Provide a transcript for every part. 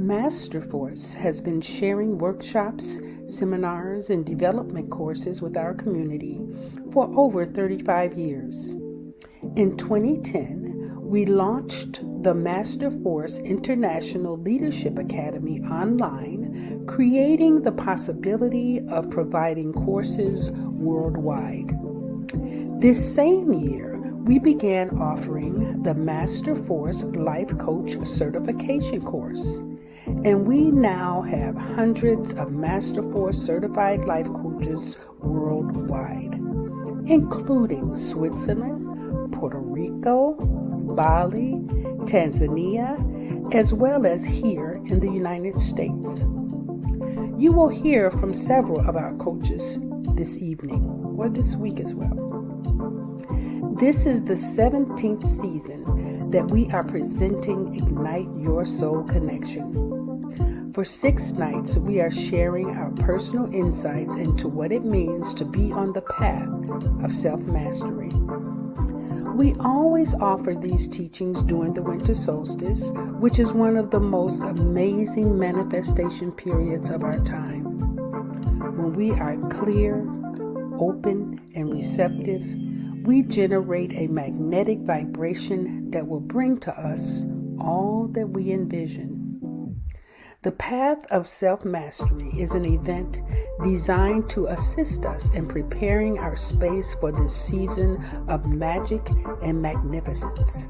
Masterforce has been sharing workshops, seminars, and development courses with our community for over 35 years. In 2010, we launched the Masterforce International Leadership Academy online, creating the possibility of providing courses worldwide. This same year, we began offering the Masterforce Life Coach Certification course, and we now have hundreds of Masterforce certified life coaches worldwide, including Switzerland, Puerto Rico, Bali, Tanzania, as well as here in the United States. You will hear from several of our coaches this evening or this week as well. This is the 17th season that we are presenting Ignite Your Soul Connection. For 6 nights, we are sharing our personal insights into what it means to be on the path of self-mastery. We always offer these teachings during the winter solstice, which is one of the most amazing manifestation periods of our time. When we are clear, open, and receptive, we generate a magnetic vibration that will bring to us all that we envision. The Path of Self-Mastery is an event designed to assist us in preparing our space for this season of magic and magnificence.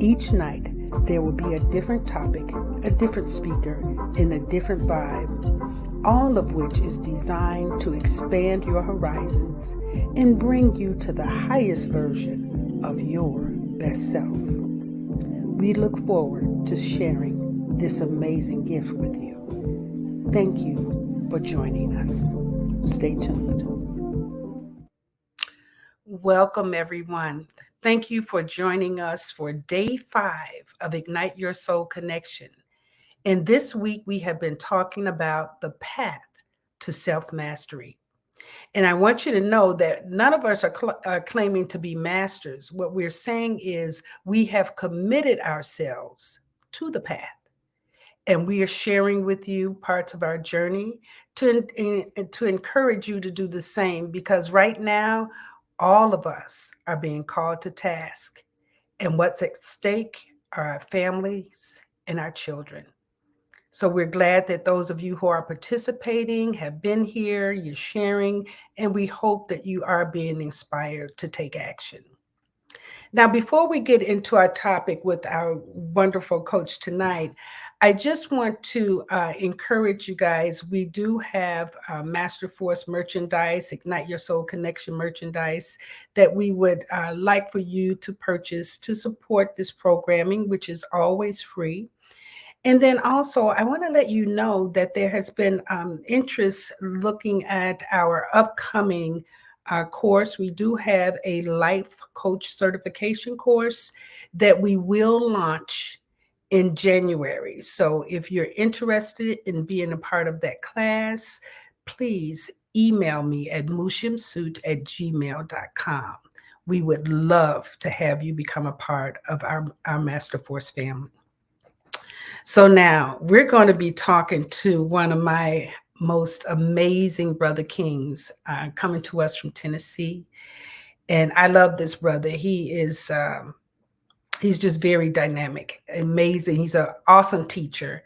Each night, there will be a different topic, a different speaker, and a different vibe, all of which is designed to expand your horizons and bring you to the highest version of your best self. We look forward to sharing this amazing gift with you. Thank you for joining us. Stay tuned. Welcome, everyone. Thank you for joining us for day 5 of Ignite Your Soul Connection. And this week, we have been talking about the path to self-mastery. And I want you to know that none of us are claiming to be masters. What we're saying is we have committed ourselves to the path. And we are sharing with you parts of our journey to encourage you to do the same, because right now, all of us are being called to task. And what's at stake are our families and our children. So we're glad that those of you who are participating have been here, you're sharing, and we hope that you are being inspired to take action. Now, before we get into our topic with our wonderful coach tonight, I just want to encourage you guys. We do have Masterforce merchandise, Ignite Your Soul Connection merchandise that we would like for you to purchase to support this programming, which is always free. And then also, I want to let you know that there has been interest looking at our upcoming course. We do have a life coach certification course that we will launch in January. So if you're interested in being a part of that class, please email me at mushemsuit@gmail.com. We would love to have you become a part of our Masterforce family. So now we're going to be talking to one of my most amazing brother kings coming to us from Tennessee. And I love this brother. He's just very dynamic, amazing. He's an awesome teacher.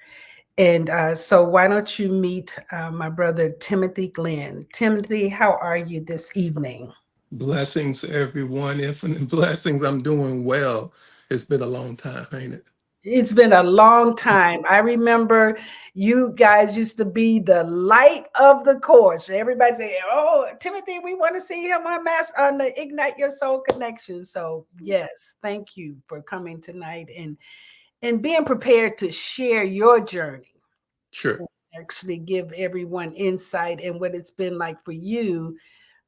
And so why don't you meet my brother, Timothy Glenn. Timothy, how are you this evening? Blessings, everyone. Infinite blessings. I'm doing well. It's been a long time, ain't it? It's been a long time. I remember you guys used to be the light of the course. Everybody say, "Oh, Timothy, we want to see him on the Ignite Your Soul Connection." So yes, thank you for coming tonight and being prepared to share your journey. Sure. Actually, give everyone insight in what it's been like for you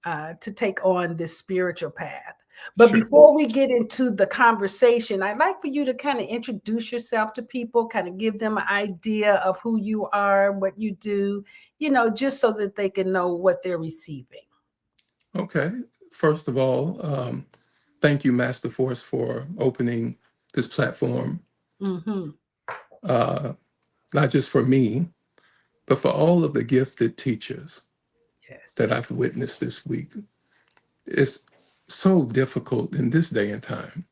to take on this spiritual path. But Sure. before we get into the conversation, I'd like for you to kind of introduce yourself to people, kind of give them an idea of who you are, what you do, just so that they can know what they're receiving. Okay. First of all, thank you, Master Force, for opening this platform. Mm-hmm. Uh, not just for me, but for all of the gifted teachers that Yes. I've witnessed this week. It's so difficult in this day and time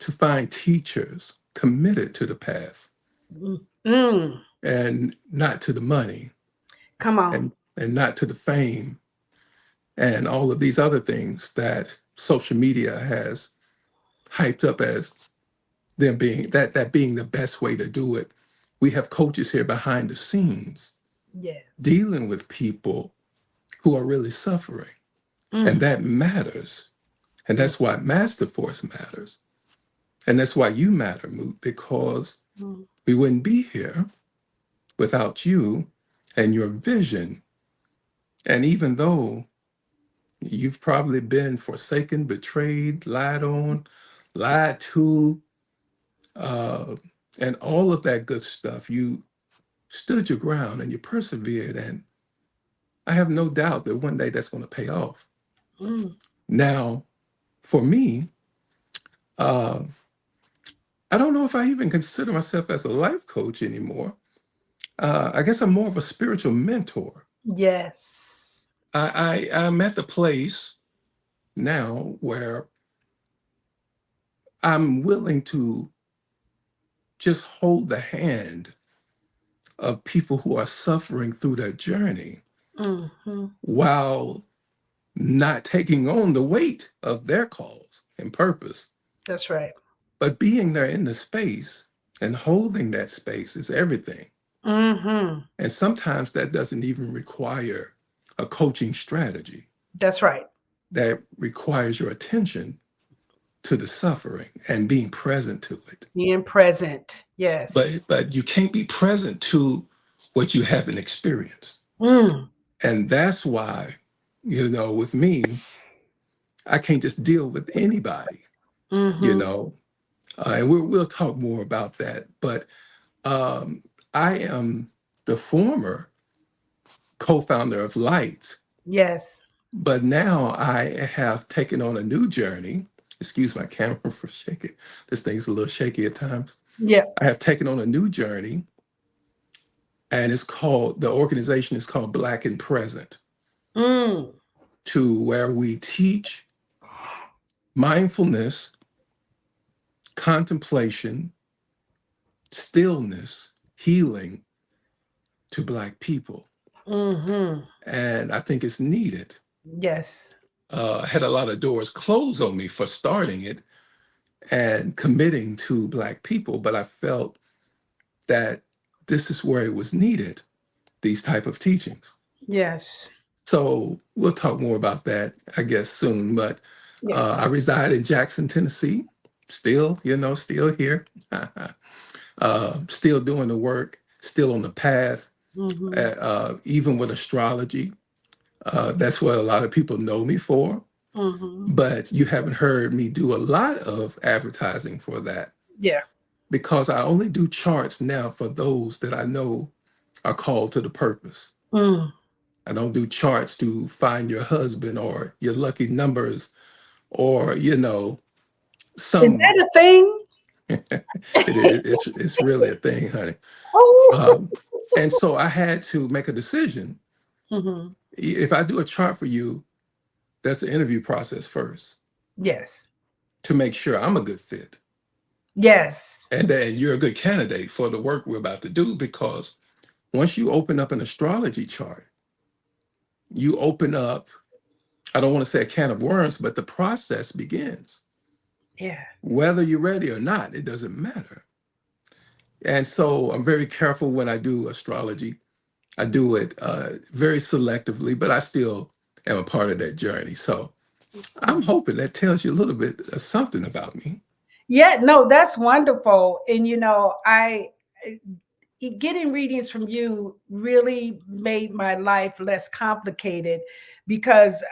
to find teachers committed to the path Mm. Mm. and not to the money Come on. and not to the fame and all of these other things that social media has hyped up as them being that being the best way to do it. We have coaches here behind the scenes Yes. dealing with people who are really suffering. And Mm. that matters. And Mm. that's why Master Force matters. And that's why you matter, Moot, because Mm. we wouldn't be here without you and your vision. And even though you've probably been forsaken, betrayed, lied on, lied to, uh, and all of that good stuff, you stood your ground and you persevered. And I have no doubt that one day that's going to pay off. Mm. Now, for me, uh, I don't know if I even consider myself as a life coach anymore. I guess I'm more of a spiritual mentor. Yes. I'm at the place now where I'm willing to just hold the hand of people who are suffering through their journey Mm-hmm. while not taking on the weight of their cause and purpose, That's right. but being there in the space and holding that space is everything. Mm-hmm. And sometimes that doesn't even require a coaching strategy. That's right. That requires your attention to the suffering and being present to it. Being present. Yes. But you can't be present to what you haven't experienced. Mm. And that's why, with me, I can't just deal with anybody, you Mm-hmm. know. And we'll talk more about that. But um, I am the former co-founder of Light, Yes. but now I have taken on a new journey. Excuse my camera for shaking. This thing's a little shaky at times. Yeah. I have taken on a new journey, and the organization is called Black and Present, Mm. to where we teach mindfulness, contemplation, stillness, healing to Black people. Mm-hmm. And I think it's needed. Yes. I had a lot of doors closed on me for starting it and committing to Black people, but I felt that this is where it was needed, these type of teachings. Yes. So we'll talk more about that, I guess, soon. But Yes. I reside in Jackson, Tennessee. Still, still here. Still doing the work, still on the path, Mm-hmm. even with astrology. That's what a lot of people know me for. Mm-hmm. But you haven't heard me do a lot of advertising for that Yeah. because I only do charts now for those that I know are called to the purpose. Mm. I don't do charts to find your husband or your lucky numbers or Is some. that a thing? It's really a thing, honey. Oh. Um, and so I had to make a decision. Mm-hmm. If I do a chart for you, that's the interview process first Yes. to make sure I'm a good fit Yes. and that you're a good candidate for the work we're about to do. Because once you open up an astrology chart, you open up, I don't want to say a can of worms, but the process begins. Yeah. Whether you're ready or not, it doesn't matter. And so I'm very careful when I do astrology. I do it very selectively, but I still am a part of that journey. So I'm hoping that tells you a little bit of something about me. Yeah, no, that's wonderful. And getting readings from you really made my life less complicated because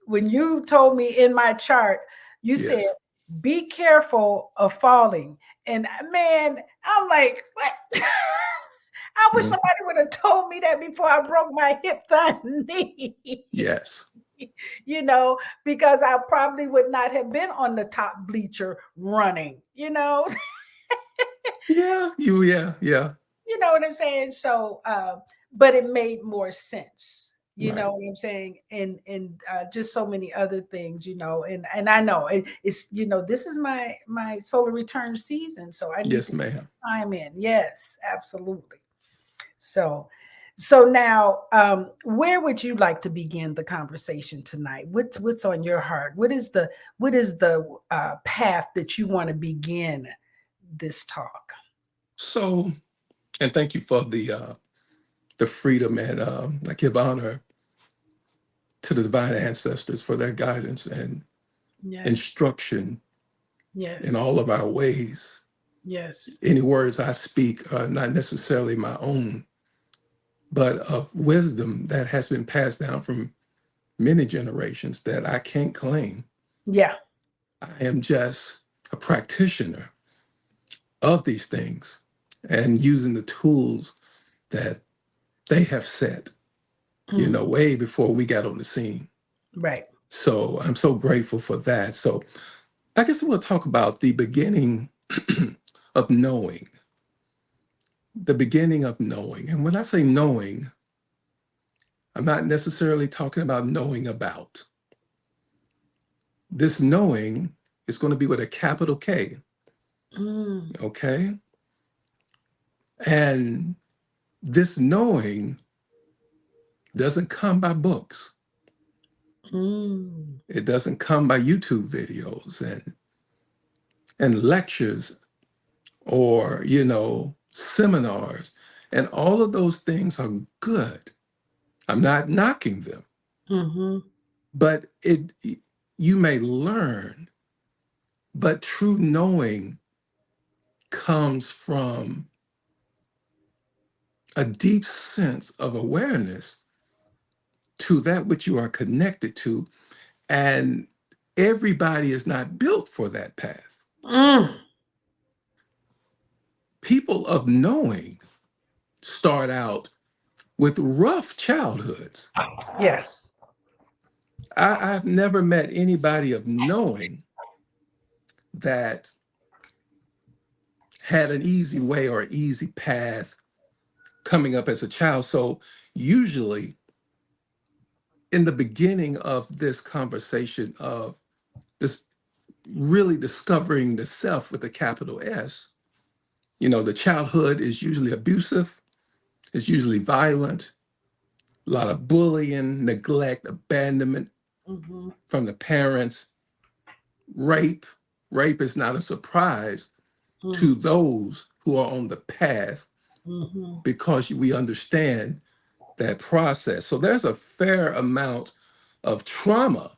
when you told me in my chart, you said, Yes. be careful of falling. And man, I'm like, what? I wish Mm, somebody would have told me that before I broke my hip thigh knee. yes. you know, because I probably would not have been on the top bleacher running. Yeah. Yeah. Yeah. You know what I'm saying? So, but it made more sense. You Right. know what I'm saying? And just so many other things, and I know it's this is my solar return season, so I need Yes, to ma'am. time in. Yes, absolutely. So, so now, where would you like to begin the conversation tonight? What's on your heart? What is the path that you want to begin this talk? So, and thank you for the freedom, and I give honor to the divine ancestors for their guidance and Yes, instruction in yes, all of our ways. yes, Any words I speak are not necessarily my own, but of wisdom that has been passed down from many generations that I can't claim. yeah. I am just a practitioner of these things and using the tools that they have set, Mm, way before we got on the scene. right. So I'm so grateful for that. So I guess we'll talk about the beginning of knowing, the beginning of knowing. And when I say knowing, I'm not necessarily talking about knowing about. This knowing is going to be with a capital K, Mm, okay? And this knowing doesn't come by books. mm, It doesn't come by YouTube videos and lectures or, seminars. And all of those things are good. I'm not knocking them, mm-hmm, but you may learn, but true knowing comes from a deep sense of awareness to that which you are connected to. And everybody is not built for that path. mm, People of knowing start out with rough childhoods. yeah. I've never met anybody of knowing that had an easy way or easy path coming up as a child. So usually in the beginning of this conversation of this really discovering the self with a capital S, the childhood is usually abusive, it's usually violent, a lot of bullying, neglect, abandonment Mm-hmm, from the parents, rape. Rape is not a surprise mm, to those who are on the path mm-hmm. because we understand that process. So there's a fair amount of trauma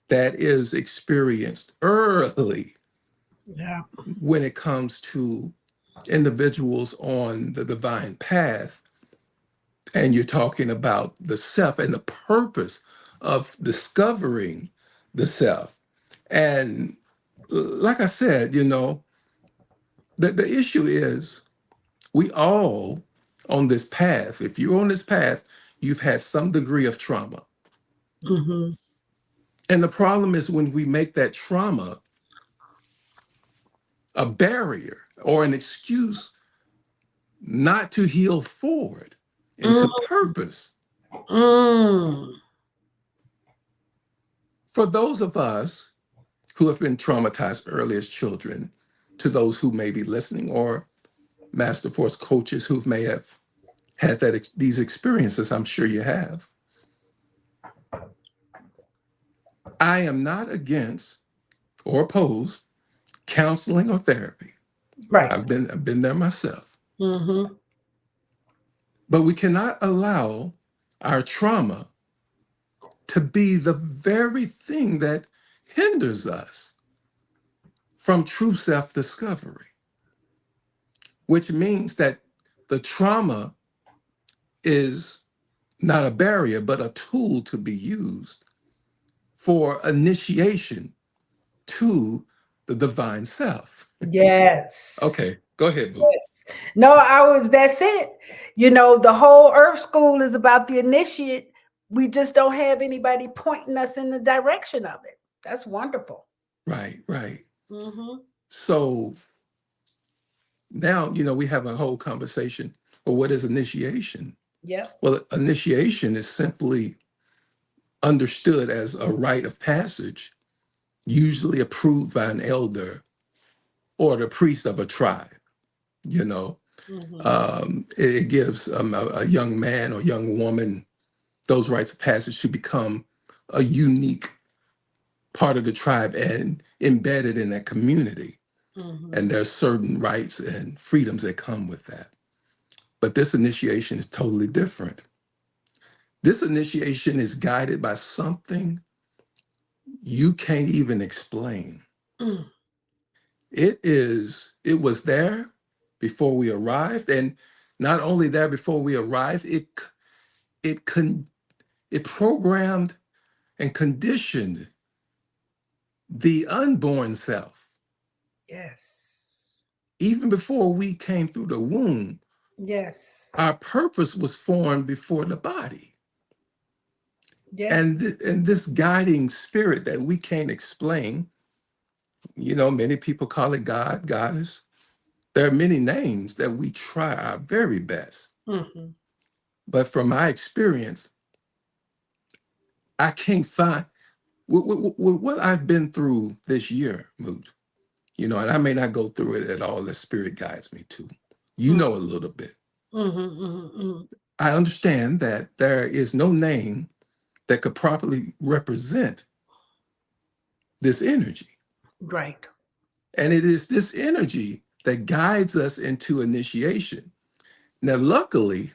that is experienced early Yeah. when it comes to individuals on the divine path. And you're talking about the self and the purpose of discovering the self. And like I said, the issue is we all on this path, if you're on this path, you've had some degree of trauma. Mm-hmm. And the problem is when we make that trauma a barrier or an excuse not to heal forward into Mm, purpose. mm. For those of us who have been traumatized early as children, to those who may be listening, or Master Force coaches who may have had these experiences, I'm sure you have. I am not against or opposed counseling or therapy. Right. I've been there myself. Mm-hmm. But we cannot allow our trauma to be the very thing that hinders us from true self-discovery, which means that the trauma is not a barrier, but a tool to be used for initiation to the divine self. Yes. Okay, go ahead, Boo. Yes. No, that's it. The whole Earth School is about the initiate. We just don't have anybody pointing us in the direction of it. That's wonderful. Right, right. Mm-hmm. So Now, we have a whole conversation. Well, what is initiation? Yep. Well, initiation is simply understood as a rite of passage, usually approved by an elder or the priest of a tribe. You know, Mm-hmm. it gives a young man or young woman those rites of passage to become a unique part of the tribe and embedded in that community. Mm-hmm. And there's certain rights and freedoms that come with that. But this initiation is totally different. This initiation is guided by something you can't even explain. Mm. It was there before we arrived, and not only there before we arrived, it con, it programmed and conditioned the unborn self. Yes. Even before we came through the womb, Yes. our purpose was formed before the body. Yep. And this guiding spirit that we can't explain, many people call it God, goddess. There are many names that we try our very best. Mm-hmm. But from my experience, I can't find what I've been through this year, Moot. And I may not go through it at all. The spirit guides me to. A little bit. Mm-hmm. Mm-hmm. I understand that there is no name that could properly represent this energy. Right. And it is this energy that guides us into initiation. Now, luckily,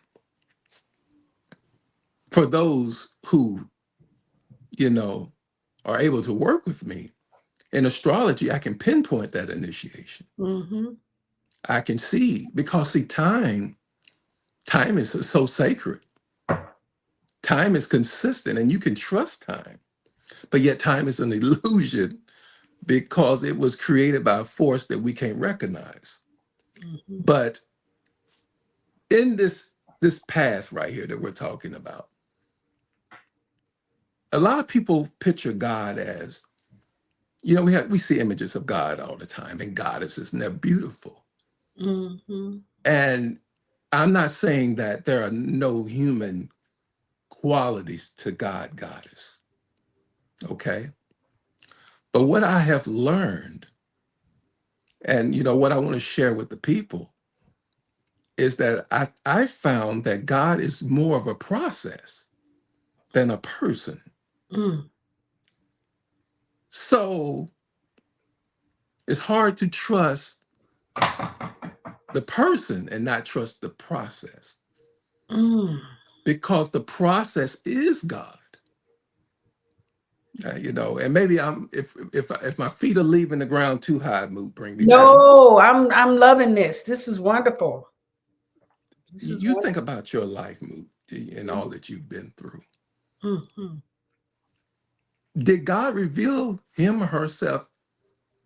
for those who, you know, are able to work with me, in astrology, I can pinpoint that initiation. Mm-hmm. I can see, because see, time is so sacred. Time is consistent and you can trust time. But yet time is an illusion because it was created by a force that we can't recognize. Mm-hmm. But in this path right here that we're talking about, a lot of people picture God as, we see images of God all the time and goddesses, and they're beautiful. Mm-hmm. And I'm not saying that there are no human qualities to God, goddess. Okay. But what I have learned, and what I want to share with the people, is that I found that God is more of a process than a person. Mm. So it's hard to trust the person and not trust the process, Mm. because the process is God. And maybe if my feet are leaving the ground too high, Moot, bring me down. No, I'm loving this. This is wonderful. This is You think wonderful. about your life, Moot, and all that you've been through. Mm-hmm. Did God reveal him or herself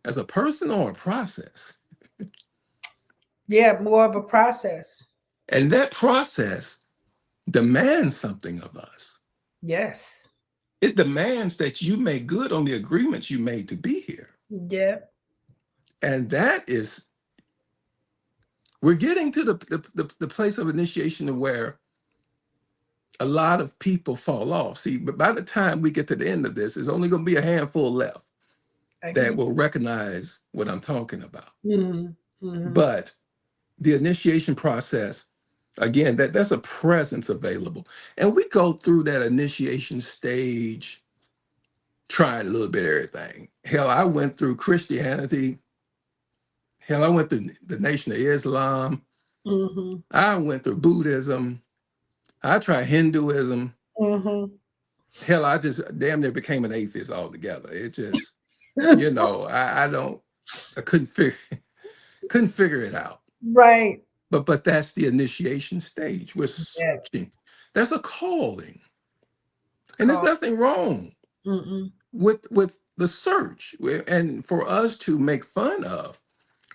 as a person or a process? Yeah, more of a process. And that process demands something of us. Yes. It demands that you make good on the agreements you made to be here. Yeah. And that is, we're getting to the place of initiation where a lot of people fall off. See, but by the time we get to the end of this, there's only going to be a handful left I that can. will recognize what I'm talking about. Mm-hmm. Mm-hmm. But the initiation process, again, that's a presence available. And we go through that initiation stage trying a little bit of everything. Hell, I went through Christianity. Hell, I went through the Nation of Islam. Mm-hmm. I went through Buddhism. I tried Hinduism. Mm-hmm. Hell, I just damn near became an atheist altogether. It just, I don't, I couldn't figure it out. Right. But that's the initiation stage. We're Yes. searching. There's a calling, It's and there's called. nothing wrong Mm-mm. with the search. And for us to make fun of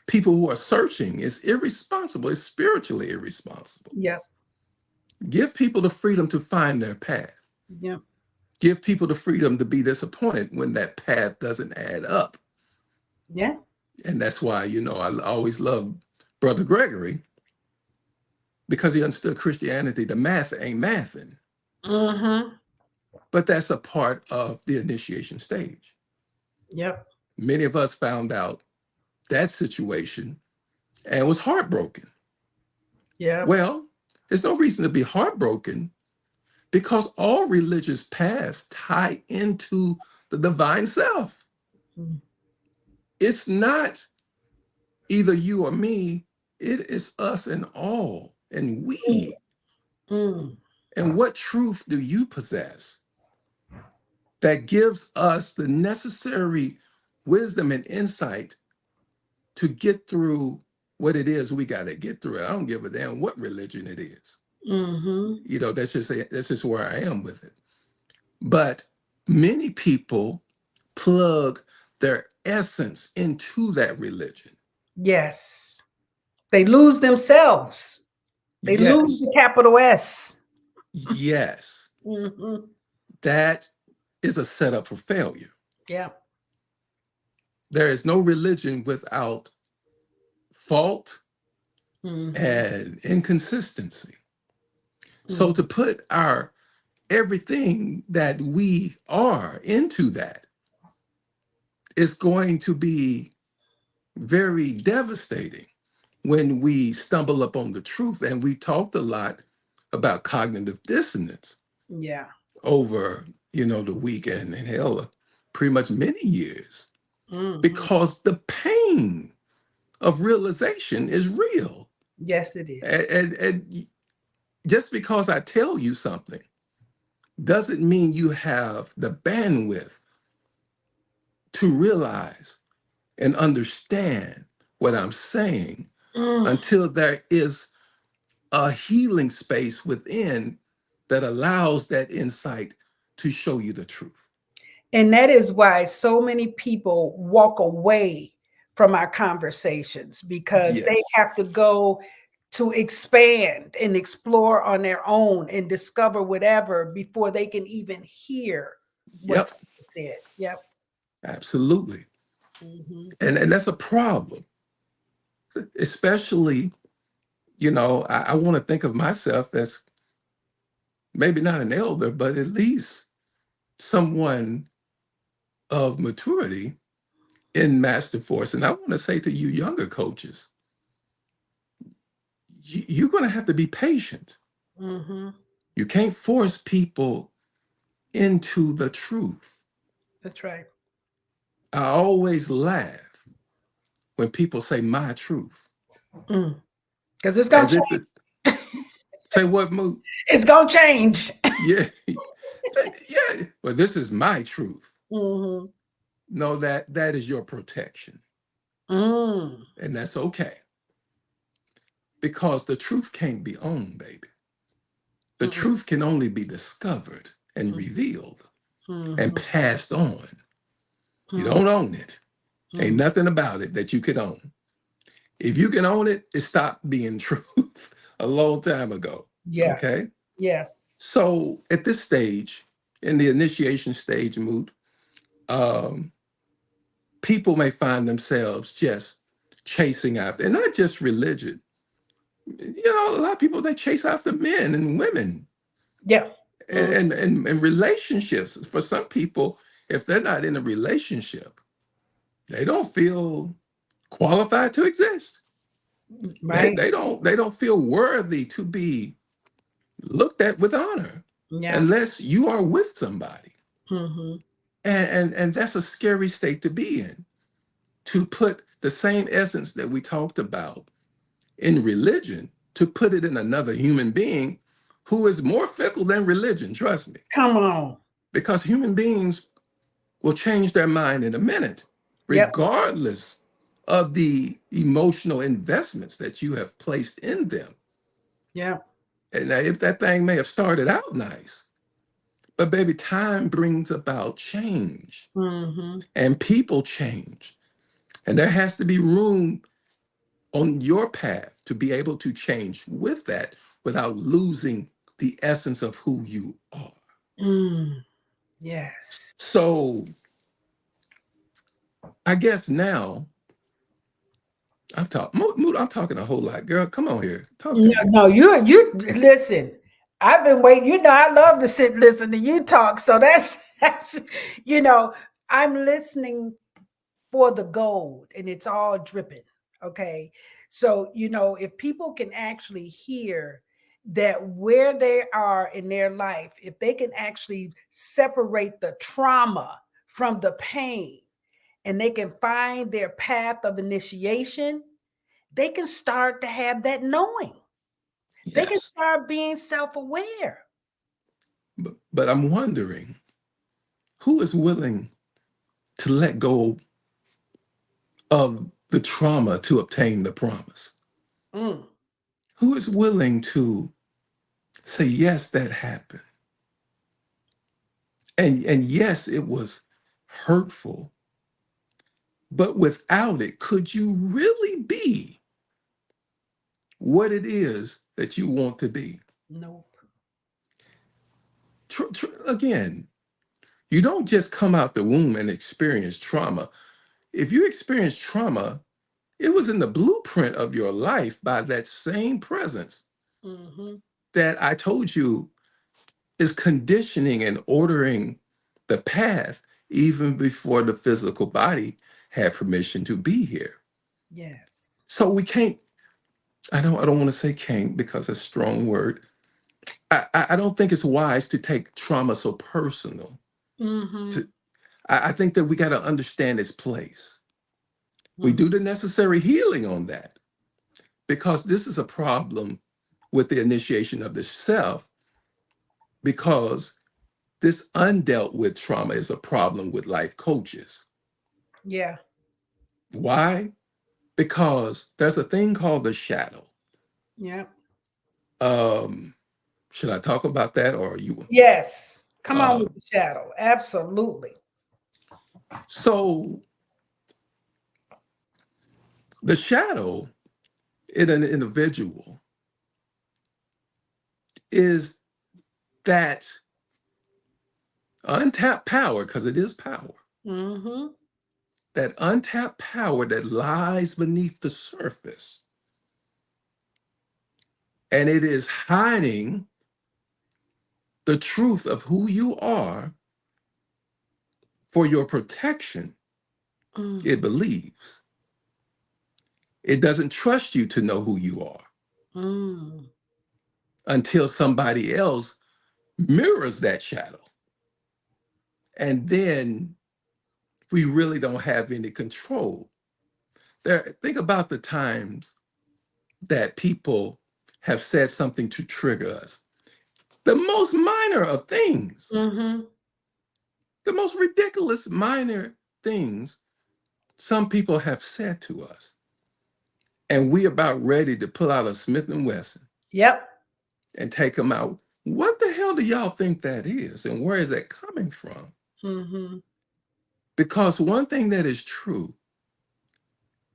people who are searching is irresponsible. It's spiritually irresponsible. Yep. Give people the freedom to find their path. Yep. Give people the freedom to be disappointed when that path doesn't add up. Yeah. And that's why, I always love Brother Gregory, because he understood Christianity, the math ain't mathing. Mm-hmm. But that's a part of the initiation stage. Yep. Many of us found out that situation and was heartbroken. Yep. Well, there's no reason to be heartbroken because all religious paths tie into the divine self. Mm. It's not either you or me, it is us and all, and we. Mm. And what truth do you possess that gives us the necessary wisdom and insight to get through what it is we got to get through? I don't give a damn what religion it is. Mm-hmm. That's just where I am with it. But many people plug their essence into that religion. Yes. They lose themselves. They lose Yes, the capital S. yes, Mm-hmm. that is a setup for failure. Yeah. There is no religion without fault Mm-hmm. and inconsistency. So Mm. to put our everything that we are into that is going to be very devastating when we stumble upon the truth. And we talked a lot about cognitive dissonance Yeah. over, the weekend and hell, pretty much many years, Mm-hmm. because the pain of realization is real. Yes, it And, is. and just because I tell you something doesn't mean you have the bandwidth to realize and understand what I'm saying Mm. until there is a healing space within that allows that insight to show you the truth. And that is why so many people walk away from our conversations because they Yes. have to go to expand and explore on their own and discover whatever before they can even hear what's Yep. said. Yep. Absolutely. Hmm. And that's a problem, especially, I want to think of myself as maybe not an elder, but at least someone of maturity in Master Force. And I want to say to you, younger coaches, you're going to have to be patient. Hmm. You can't force people into the truth. That's right. I always laugh when people say my truth, Because it's gonna as if change. to say what move. It's gonna change. Yeah, yeah. Well, this is my truth. Hmm. No, that is your protection, Mm. and that's okay because the truth can't be owned, baby. The Mm-mm. truth can only be discovered and revealed and Mm-hmm. passed on. You Mm-hmm. don't own it. Ain't nothing about it that you can own. If you can own it, it stopped being truth a long time ago. Yeah. Okay. Yeah. So at this stage, in the initiation stage mood, um, people may find themselves just chasing after, and not just religion. A lot of people they chase after men and women Yeah. Mm. and relationships. For some people, if they're not in a relationship, they don't feel qualified to exist. They, Right. they don't they don't feel worthy to be looked at with honor Yeah. unless you are with somebody. Mm-hmm. And that's a scary state to be in. To put the same essence that we talked about in religion, to put it in another human being who is more fickle than religion, trust me. Come on. Because human beings will change their mind in a minute, Yep. regardless of the emotional investments that you have placed in them. Yep. And now, if that thing may have started out nice, but baby, time brings about change Mm-hmm. and people change. And there has to be room on your path to be able to change with that without losing the essence of who you are. Mm. Yes. So I guess now I'm talking a whole lot, girl. Come on here, talk to No, me. no, you listen. I've been waiting. I love to sit and listen to you talk. So that's you know, I'm listening for the gold and it's all dripping. Okay. So, if people can actually hear that where they are in their life, if they can actually separate the trauma from the pain and they can find their path of initiation, they can start to have that knowing. They can Yes, start being self aware. but I'm wondering who is willing to let go of the trauma to obtain the promise. Mm, Who is willing to say, yes, that happened. And yes, it was hurtful, but without it, could you really be what it is that you want to be? nope. Again, you don't just come out the womb and experience trauma. If you experience trauma, it was in the blueprint of your life by that same presence Mm-hmm. that I told you is conditioning and ordering the path even before the physical body had permission to be here. Yes. So we can't, I don't want to say can't because it's a strong word. I don't think it's wise to take trauma so personal. Mm-hmm. To I think that we got to understand its place. We Mm, do the necessary healing on that because this is a problem with the initiation of the self because this undealt with trauma is a problem with life coaches. yeah. Why? Because there's a thing called the shadow. Yeah. Um, should I talk about that or you? Yes. Come on Uh, with the shadow. Absolutely. so the shadow in an individual is that untapped power, because it is power, Mm-hmm. that untapped power that lies beneath the surface. And it is hiding the truth of who you are for your protection, Mm, it believes. It doesn't trust you to know who you are mm. until somebody else mirrors that shadow. And then we really don't have any control. Think about the times that people have said something to trigger us. The most minor of things, Mm-hmm. the most ridiculous minor things some people have said to us. And we about ready to pull out a Smith& and Wesson Yep. and take them out. What the hell do y'all think that is? And where is that coming from? Mm-hmm. Because one thing that is true,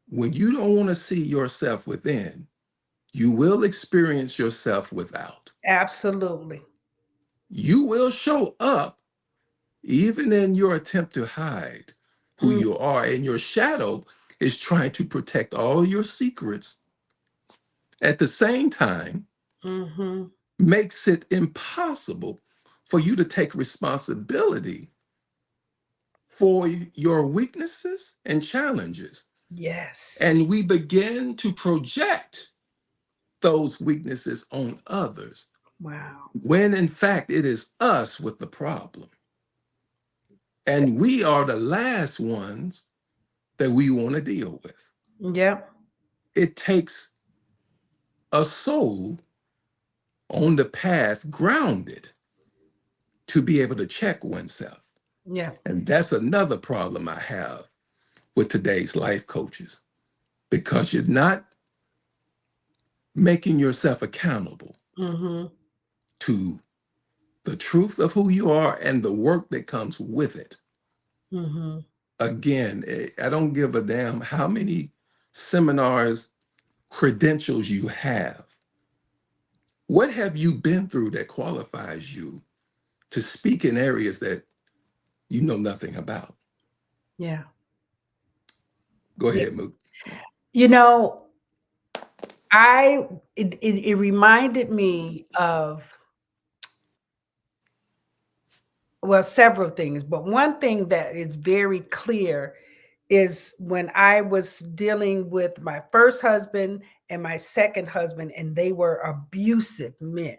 when you don't want to see yourself within, you will experience yourself without. Absolutely. You will show up even in your attempt to hide who Mm, you are. And your shadow is trying to protect all your secrets. At the same time, mm-hmm. makes it impossible for you to take responsibility for your weaknesses and challenges. Yes. And we begin to project those weaknesses on others, Wow. when in fact it is us with the problem. And we are the last ones that we want to deal with. Yep. It takes a soul on the path grounded to be able to check oneself. Yeah. And that's another problem I have with today's life coaches because you're not making yourself accountable Mm-hmm. to the truth of who you are and the work that comes with it. Mm-hmm. Again, I don't give a damn how many seminars, credentials you have. What have you been through that qualifies you to speak in areas that you know nothing about? Yeah. Go Yeah. ahead, Moot. You know, I it reminded me of, well, several things, but one thing that is very clear is when I was dealing with my first husband and my second husband, and they were abusive men,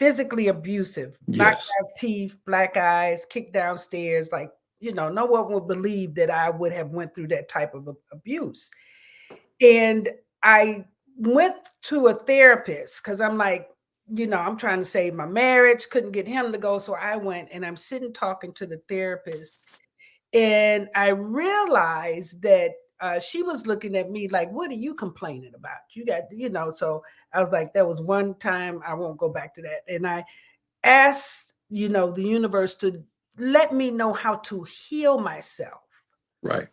physically abusive, knocked Yes. out teeth, black eyes, kicked downstairs. Like, no one would believe that I would have went through that type of abuse. And I went to a therapist because I'm like, I'm trying to save my marriage, couldn't get him to go. So I went and I'm sitting talking to the therapist. And I realized that she was looking at me like, what are you complaining about? You got, so I was like, that was one time, I won't go back to that. And I asked, the universe to let me know how to heal myself Right.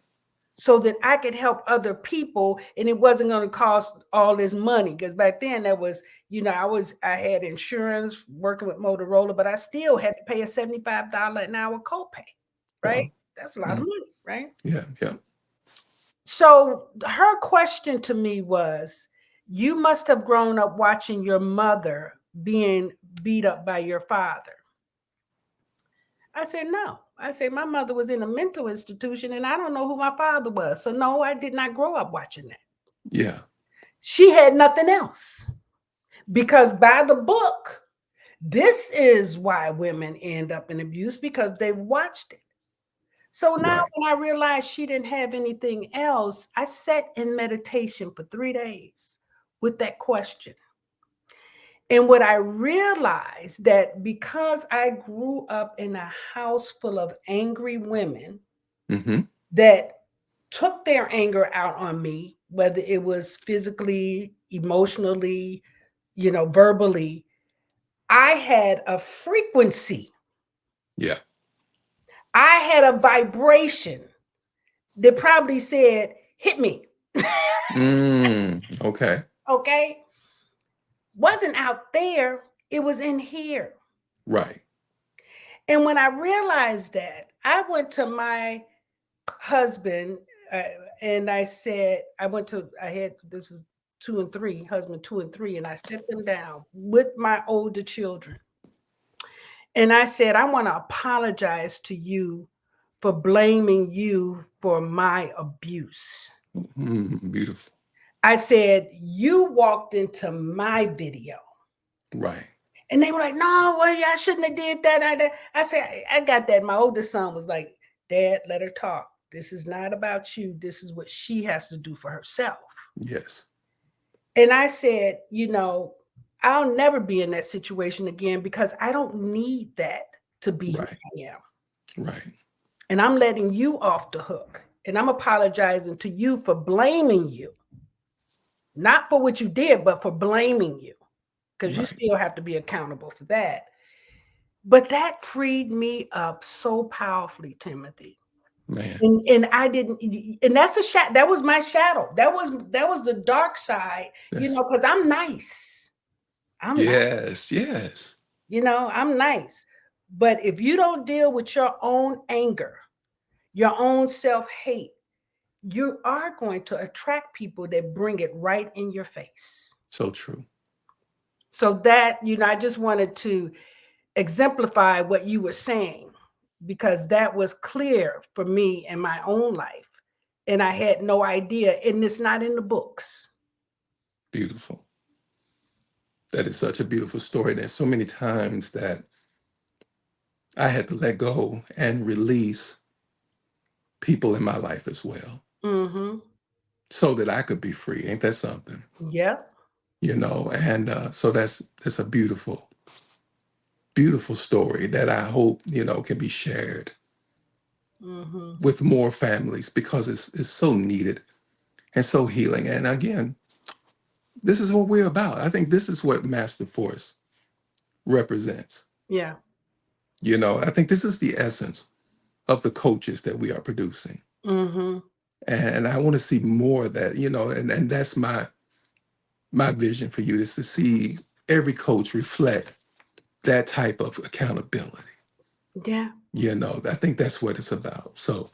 so that I could help other people and it wasn't going to cost all this money. Because back then that was, I had insurance working with Motorola, but I still had to pay a $75 an hour copay, right? Wow. That's a lot of Mm. money, right? Yeah. Yeah. So her question to me was, you must have grown up watching your mother being beat up by your father. I said, no. I said, my mother was in a mental institution and I don't know who my father was. So, no, I did not grow up watching that. Yeah. She had nothing else because by the book, this is why women end up in abuse because they've watched it. So now, Right. when I realized she didn't have anything else, I sat in meditation for 3 days with that question. And what I realized that because I grew up in a house full of angry women Mm-hmm. that took their anger out on me, whether it was physically, emotionally, verbally, I had a frequency, Yeah. I had a vibration that probably said, hit me. Okay. Okay. Wasn't out there, it was in here. Right. And when I realized that, I went to my husband uh, and I said, I had, this is two and three, husband two and three, and I set them down with my older children. And I said, I want to apologize to you for blaming you for my abuse. Beautiful. I said, you walked into my video. Right. And they were like, no, well, yeah, I shouldn't have did that. I said, I got that. My oldest son was like, Dad, let her talk. This is not about you. This is what she has to do for herself. Yes. And I said, I'll never be in that situation again because I don't need that to be who Right. I am. Right. And I'm letting you off the hook. And I'm apologizing to you for blaming you, not for what you did, but for blaming you, because you Right. still have to be accountable for that. But that freed me up so powerfully, Timothy. Man. And I didn't, and that's a shadow. That was my shadow. That was the dark side, That's because I'm nice. I'm nice, yes. Yes. I'm nice. But if you don't deal with your own anger, your own self-hate, you are going to attract people that bring it right in your face. So true. So that, I just wanted to exemplify what you were saying because that was clear for me in my own life. And I had no idea, and it's not in the books. Beautiful. That is such a beautiful story. There's so many times that I had to let go and release people in my life as well Mm-hmm. so that I could be free. Ain't that something? Yep. And so that's a beautiful, beautiful story that I hope, can be shared Mm-hmm. with more families because it's so needed and so healing. And again, this is what we're about. I think this is what Master Force represents. Yeah. I think this is the essence of the coaches that we are producing. Mm-hmm. And I want to see more of that, and that's my vision for you is to see every coach reflect that type of accountability. Yeah. I think that's what it's about. So,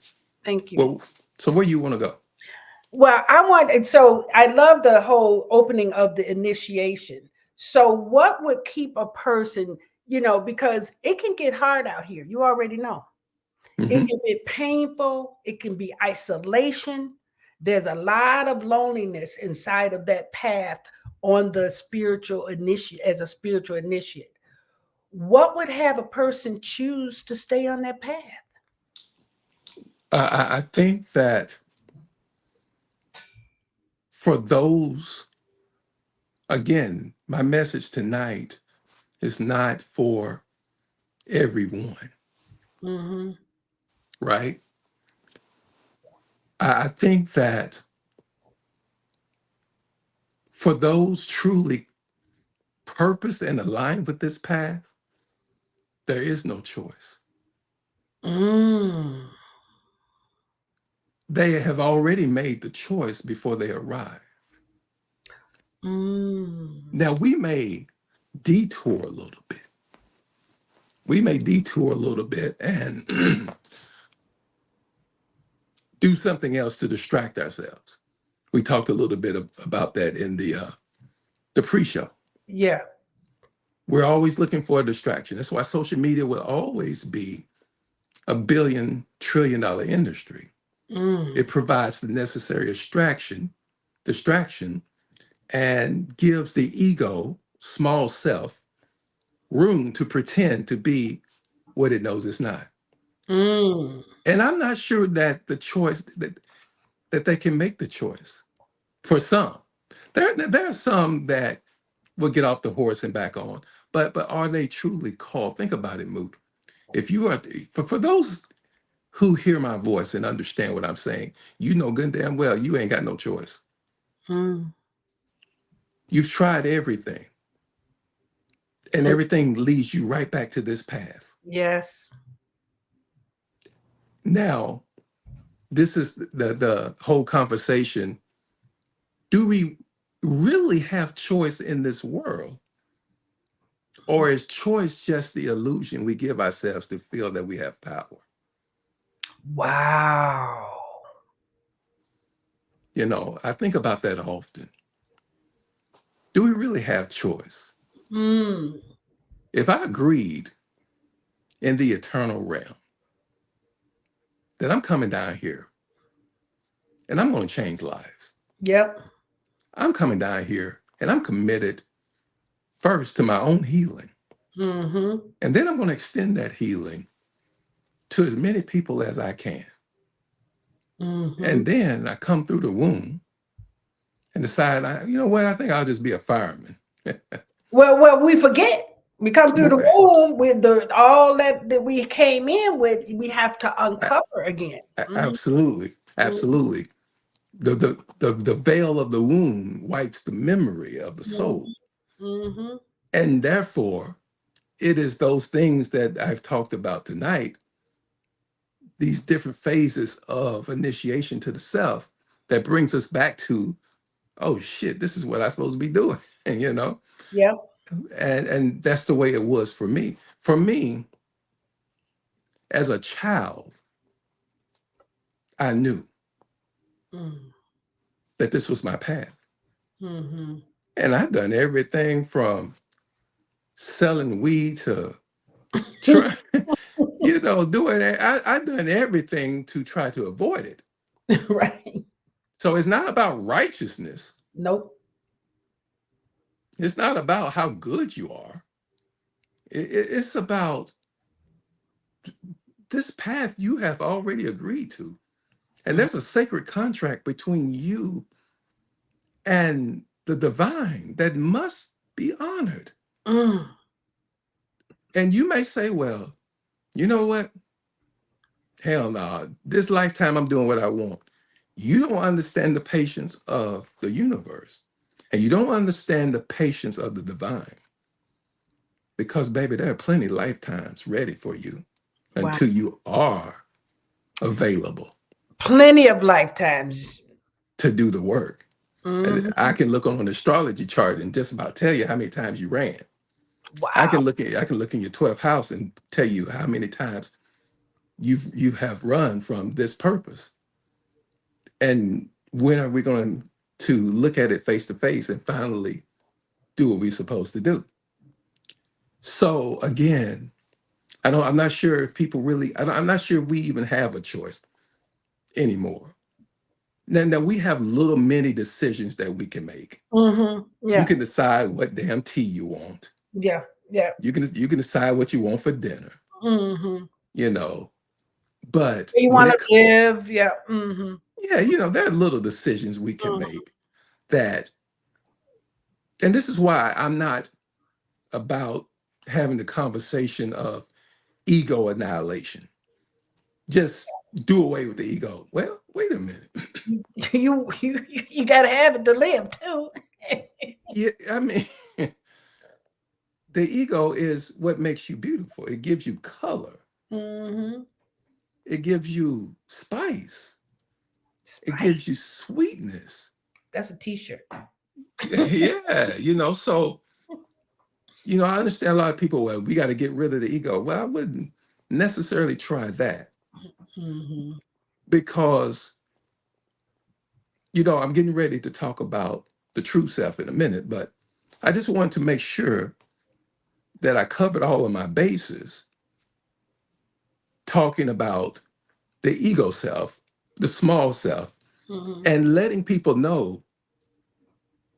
Thank you. well, so where you want to go? Well, I want, and so I love the whole opening of the initiation. So, what would keep a person, because it can get hard out here. You already know. It Hmm. can be painful, it can be isolation. There's a lot of loneliness inside of that path on the spiritual initiate as a spiritual initiate. What would have a person choose to stay on that path? I think that for those, again, my message tonight is not for everyone, Mm-hmm. right? I think that for those truly purposed and aligned with this path, there is no choice. Mm. They have already made the choice before they arrive. Mm. Now, we may detour a little bit. We may detour a little bit and do something else to distract ourselves. We talked a little bit about that in the pre-show. Yeah. We're always looking for a distraction. That's why social media will always be a billion-trillion-dollar industry. Mm. It provides the necessary distraction, and gives the ego, small self, room to pretend to be what it knows it's not. Mm. And I'm not sure that the choice that they can make the choice for some. There are some that will get off the horse and back on, but are they truly called? Think about it, Moot. If you are for those who hear my voice and understand what I'm saying, you know good and damn well you ain't got no choice. Mm. You've tried everything, and Mm. everything leads you right back to this path. Yes. Now, this is the whole conversation. Do we really have choice in this world? Or is choice just the illusion we give ourselves to feel that we have power? Wow. I think about that often. Do we really have choice? Mm. If I agreed in the eternal realm that I'm coming down here and I'm going to change lives, Yep. I'm coming down here and I'm committed first to my own healing. Mm-hmm. And then I'm going to extend that healing to as many people as I can. Mm-hmm. And then I come through the womb and decide, you know what, I think I'll just be a fireman. Well, we forget. We come through the Boy, womb with the all that we came in with. We have to a- uncover again. Mm-hmm. absolutely, absolutely. The veil of the womb wipes the memory of the soul. Mm-hmm. And therefore, it is those things that I've talked about tonight, these different phases of initiation to the self that brings us back to, oh shit, this is what I'm supposed to be doing, you know? Yep. And that's the way it was for me. For me, as a child, I knew that this was my path. Mm-hmm. And I've done everything from selling weed to try, doing that. I've done everything to try to avoid it. Right. So it's not about righteousness. Nope. It's not about how good you are. It's about this path you have already agreed to. And there's a sacred contract between you and the divine that must be honored. Mm. And you may say, well, you know what? Hell no. This lifetime, I'm doing what I want. You don't understand the patience of the universe. And you don't understand the patience of the divine. Because, baby, there are plenty of lifetimes ready for you Wow. until you are available Plenty of lifetimes. to do the work. And Mm-hmm. I can look on an astrology chart and just about tell you how many times you ran. Wow. I can look in your 12th house and tell you how many times you have run from this purpose. And when are we going to look at it face to face and finally do what we're supposed to do? So again, I'm not sure if people really, I'm not sure we even have a choice anymore. Now we have little mini decisions that we can make. You Yeah. can decide what damn tea you want. Yeah. Yeah. You can decide what you want for dinner, Mm-hmm. you know. But You when want it, to live? Yeah. Mm-hmm. yeah, there are little decisions we can Mm-hmm. make that, and this is why I'm not about having the conversation of ego annihilation. Just do away with the ego. Well, wait a minute. You got to have it to live too. Yeah, I mean, the ego is what makes you beautiful. It gives you color. Mm-hmm. It gives you spice. It gives Spice. you sweetness. That's a T-shirt. Yeah, so I understand a lot of people, well, we got to get rid of the ego. Well, I wouldn't necessarily try that Mm-hmm. because, I'm getting ready to talk about the true self in a minute, but I just want to make sure that I covered all of my bases talking about the ego self, the small self, Mm-hmm. and letting people know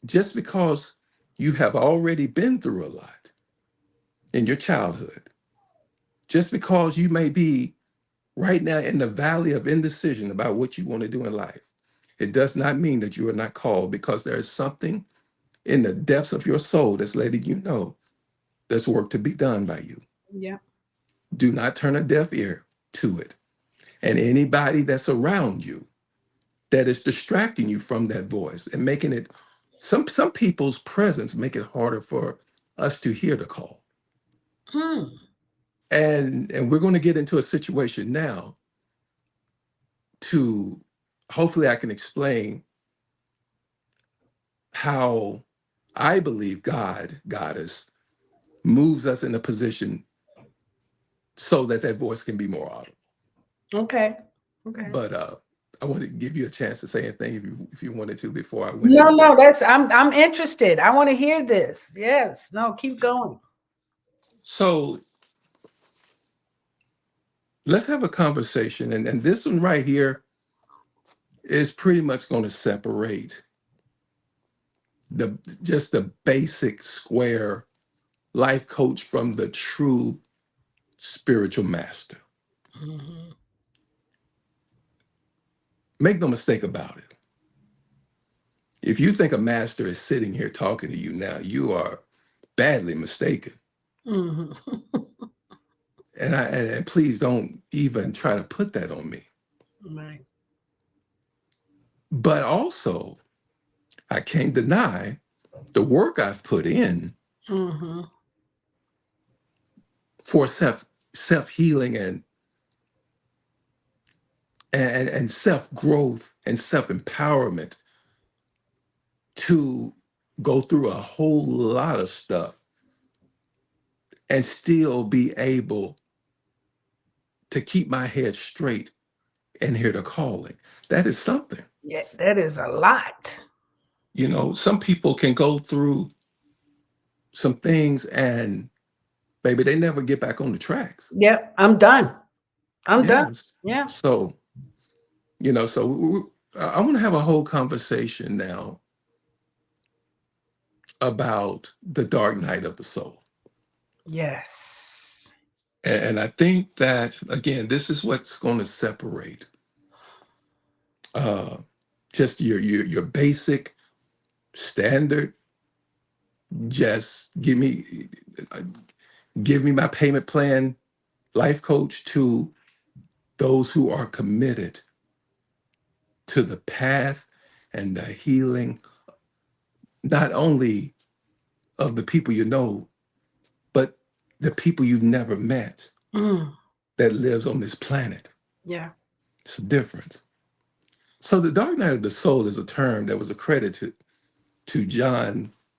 just because you have already been through a lot in your childhood, just because you may be right now in the valley of indecision about what you want to do in life, it does not mean that you are not called, because there is something in the depths of your soul that's letting you know there's work to be done by you. Yeah. Do not turn a deaf ear to it. And anybody that's around you that is distracting you from that voice and making it, some people's presence make it harder for us to hear the call. Hmm. And we're going to get into a situation now to, hopefully I can explain how I believe Goddess moves us in a position so that that voice can be more audible. Okay. Okay. But I want to give you a chance to say anything if you wanted to before I went No, into what. no, I'm interested. I want to hear this. Yes. No, keep going. So let's have a conversation, and this one right here is pretty much going to separate the just the basic square life coach from the true spiritual master. Mm-hmm. Make no mistake about it. If you think a master is sitting here talking to you now, you are badly mistaken. Mm-hmm. And please don't even try to put that on me. Right. But also, I can't deny the work I've put in Mm-hmm. for self healing and self growth and self empowerment to go through a whole lot of stuff and still be able to keep my head straight and hear the calling. That is something. Yeah, that is a lot. Some people can go through some things and maybe they never get back on the tracks. Yep, I'm done. I'm done. Yes. Yeah. So I want to have a whole conversation now about the dark night of the soul. Yes. And I think that, again, this is what's going to separate uh, just your basic standard. Just give me my payment plan life coach, to those who are committed to the path and the healing, not only of the people you know, but the people you've never met Mm. that lives on this planet. Yeah. It's a difference. So the dark night of the soul is a term that was accredited to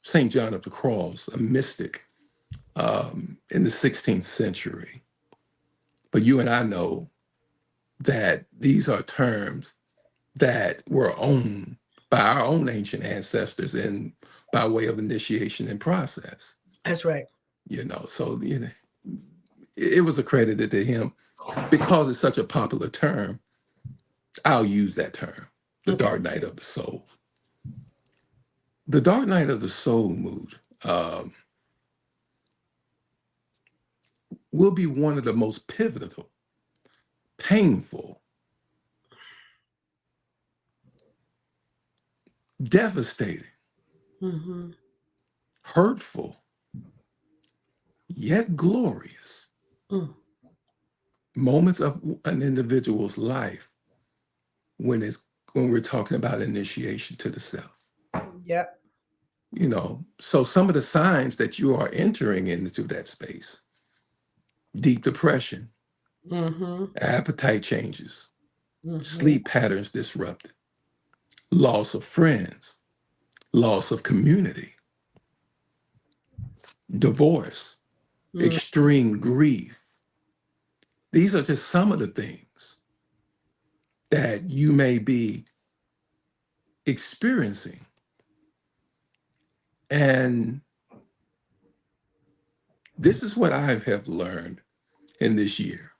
St. John of the Cross, a mystic in the 16th century. But you and I know that these are terms that were owned by our own ancient ancestors and by way of initiation and process. That's right. So it was accredited to him because it's such a popular term. I'll use that term, the Okay. dark night of the soul. The dark night of the soul mood will be one of the most pivotal, painful, devastating, Mm-hmm. hurtful, yet glorious Mm. moments of an individual's life when we're talking about initiation to the self. Yep. So some of the signs that you are entering into that space: deep depression, Mm-hmm. appetite changes, Mm-hmm. sleep patterns disrupted, loss of friends, loss of community, divorce, Mm. extreme grief. These are just some of the things that you may be experiencing. And this is what I have learned in this year.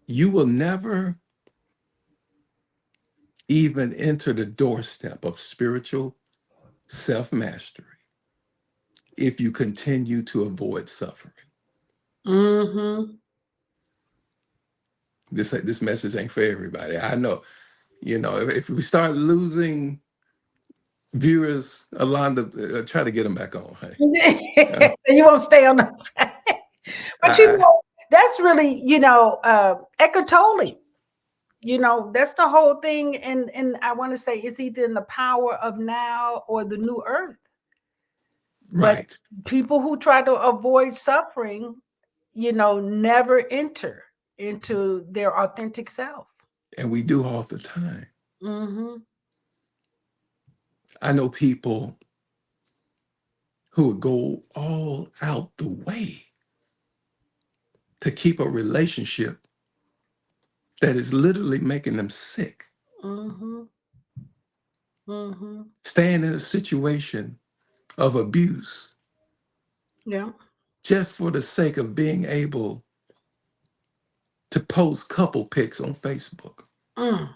You will never even enter the doorstep of spiritual self mastery if you continue to avoid suffering. Mm-hmm. This message ain't for everybody. I know. If we start losing viewers, Alonda, try to get them back on, honey. Uh, So you won't stay on the but I, that's really, Eckhart Tolle. That's the whole thing. And I want to say it's either in the power of now or the new earth. But right. people who try to avoid suffering, never enter into their authentic self. And we do all the time. Mm-hmm. I know people who would go all out the way to keep a relationship that is literally making them sick, Mm-hmm. Mm-hmm. staying in a situation of abuse Yeah. just for the sake of being able to post couple pics on Facebook. Mm.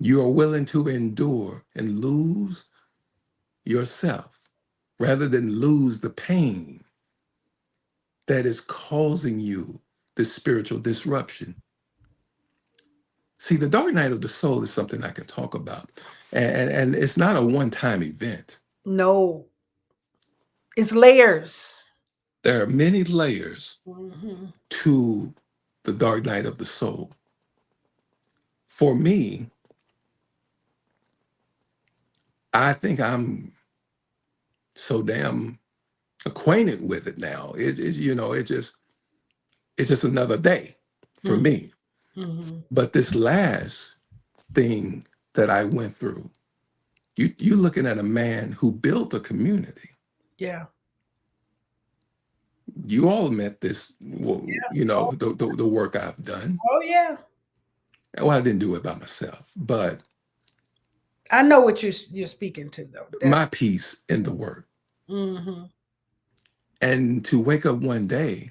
You are willing to endure and lose yourself rather than lose the pain that is causing you this spiritual disruption. See, the dark night of the soul is something I can talk about. And it's not a one-time event. No, it's layers. There are many layers Mm-hmm. to the dark night of the soul. For me, I think I'm so damn acquainted with it now. It's just another day for me. Mm-hmm. But this last thing that I went through, you looking at a man who built a community. Yeah. You all met this, Oh, the work I've done. oh yeah. Well, I didn't do it by myself, but I know what you're speaking to though. my piece in the work. Mm-hmm. And to wake up one day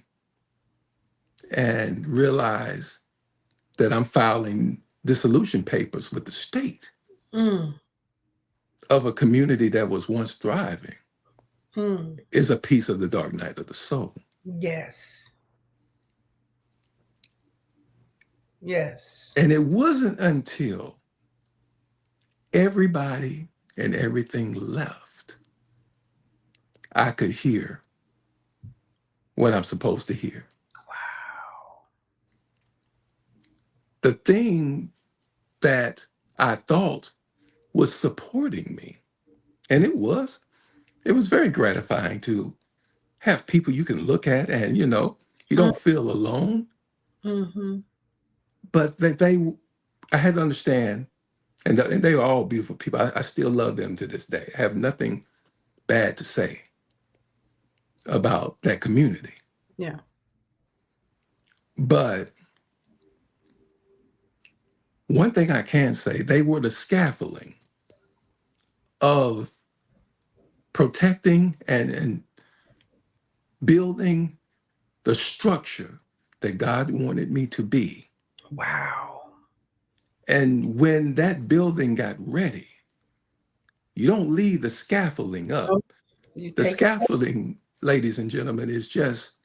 and realize that I'm filing dissolution papers with the state Mm. of a community that was once thriving Mm. is a piece of the dark night of the soul. Yes. Yes. And it wasn't until everybody and everything left I could hear what I'm supposed to hear. Wow. The thing that I thought was supporting me, and it was very gratifying to have people you can look at and you don't feel alone. Mm-hmm. But I had to understand, and they were all beautiful people. I still love them to this day. I have nothing bad to say about that community. Yeah. But one thing I can say, they were the scaffolding of protecting and building the structure that God wanted me to be. Wow. And when that building got ready, you don't leave the scaffolding up. Nope. You The take it. scaffolding, ladies and gentlemen, is just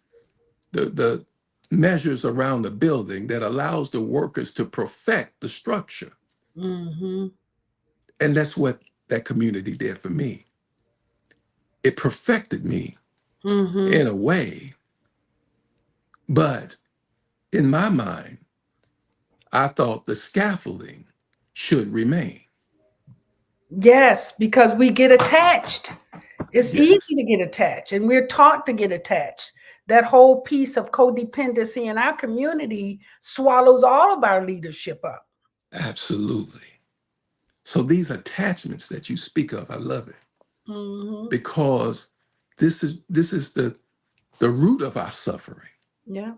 the measures around the building that allows the workers to perfect the structure. Mm-hmm. And that's what that community did for me. It perfected me Mm-hmm. in a way, but in my mind, I thought the scaffolding should remain. Yes, because we get attached. It's easy Yes, to get attached, and we're taught to get attached. That whole piece of codependency in our community swallows all of our leadership up. absolutely. So these attachments that you speak of, I love it Mm-hmm. because this is the root of our suffering. Yeah.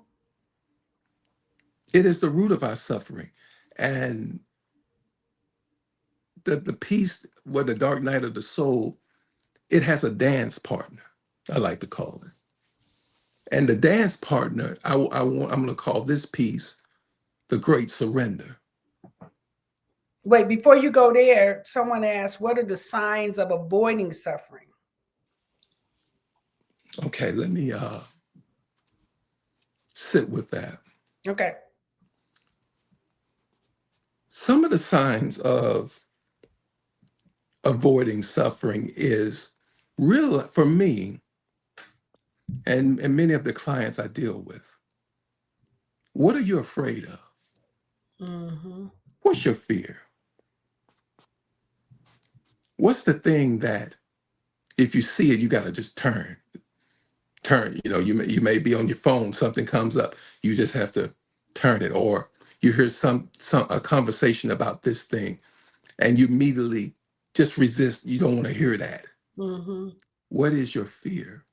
It is the root of our suffering. And the piece where the dark night of the soul, it has a dance partner, I like to call it. And the dance partner, I'm going to call this piece the great surrender. Wait, before you go there, someone asked, what are the signs of avoiding suffering? Okay, let me sit with that. Okay. Some of the signs of avoiding suffering is real for me and many of the clients I deal with. What are you afraid of? Mm-hmm. What's your fear? What's the thing that if you see it, you got to just turn. You may be on your phone, something comes up, you just have to turn it, or you hear some a conversation about this thing, and you immediately just resist. You don't want to hear that. Mm-hmm. What is your fear?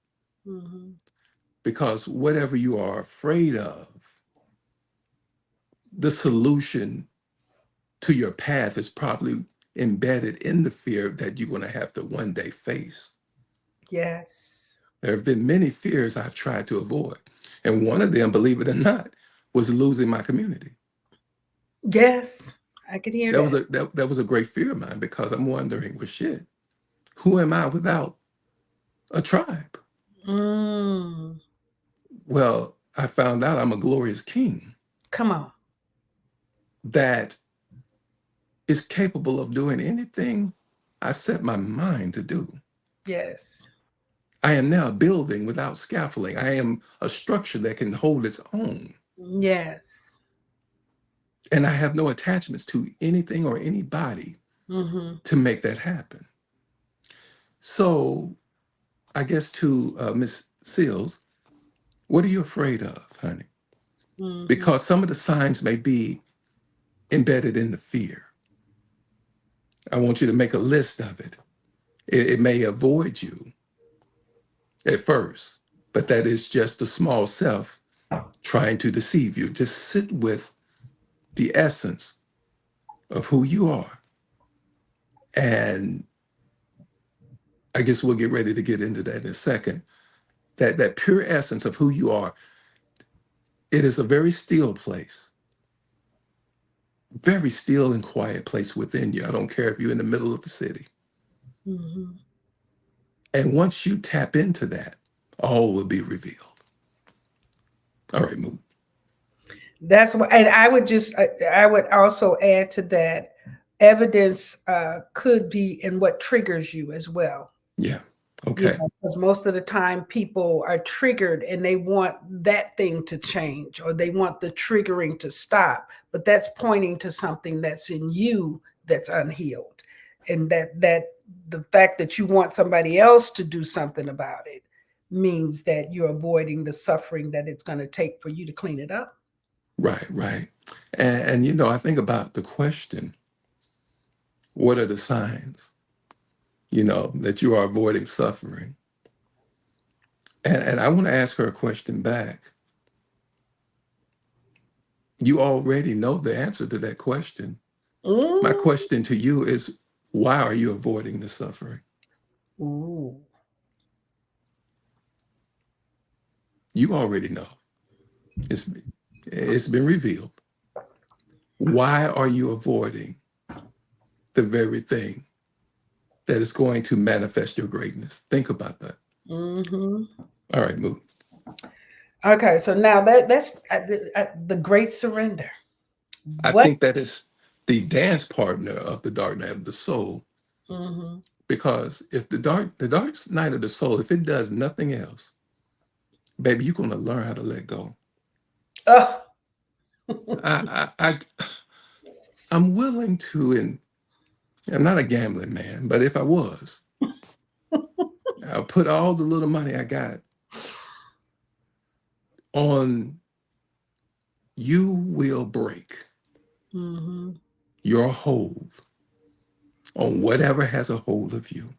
Mm-hmm. Because whatever you are afraid of, the solution to your path is probably embedded in the fear that you're going to have to one day face. Yes. There have been many fears I've tried to avoid. And one of them, believe it or not, was losing my community. Yes. I can hear That was that. a great fear of mine because I'm wondering, well, shit, who am I without a tribe? Mm. Well, I found out I'm a glorious king Come on. that is capable of doing anything I set my mind to do. Yes. I am now building without scaffolding. I am a structure that can hold its own. Yes. And I have no attachments to anything or anybody Mm-hmm. to make that happen. So, I guess to Miss Seals, what are you afraid of, honey? Mm-hmm. Because some of the signs may be embedded in the fear. I want you to make a list of it. It may avoid you at first, but that is just the small self trying to deceive you. Just sit with the essence of who you are. And I guess we'll get ready to get into that in a second. That pure essence of who you are, it is a very still place, very still and quiet place within you. I don't care if you're in the middle of the city. Mm-hmm. And once you tap into that, all will be revealed. All right, move. That's what, and I would also add to that, evidence could be in what triggers you as well. Yeah. You Okay. know, because most of the time people are triggered and they want that thing to change or they want the triggering to stop, but that's pointing to something that's in you that's unhealed. And that the fact that you want somebody else to do something about it means that you're avoiding the suffering that it's going to take for you to clean it up. Right, right. And I think about the question, what are the signs, that you are avoiding suffering? And I want to ask her a question back. You already know the answer to that question. My Mm. question to you is, why are you avoiding the suffering? Ooh. You already know. It's, it's been revealed. Why are you avoiding the very thing that is going to manifest your greatness? Think about that. Mm-hmm. All right, move. Okay, so now that's the great surrender. I What? think that is the dance partner of the dark night of the soul. Mm-hmm. Because if the dark night of the soul, if it does nothing else, baby, you're gonna learn how to let go. Oh. I I'm willing to, and I'm not a gambling man, but if I was, I'll put all the little money I got on you will break Mm-hmm. your hold on whatever has a hold of you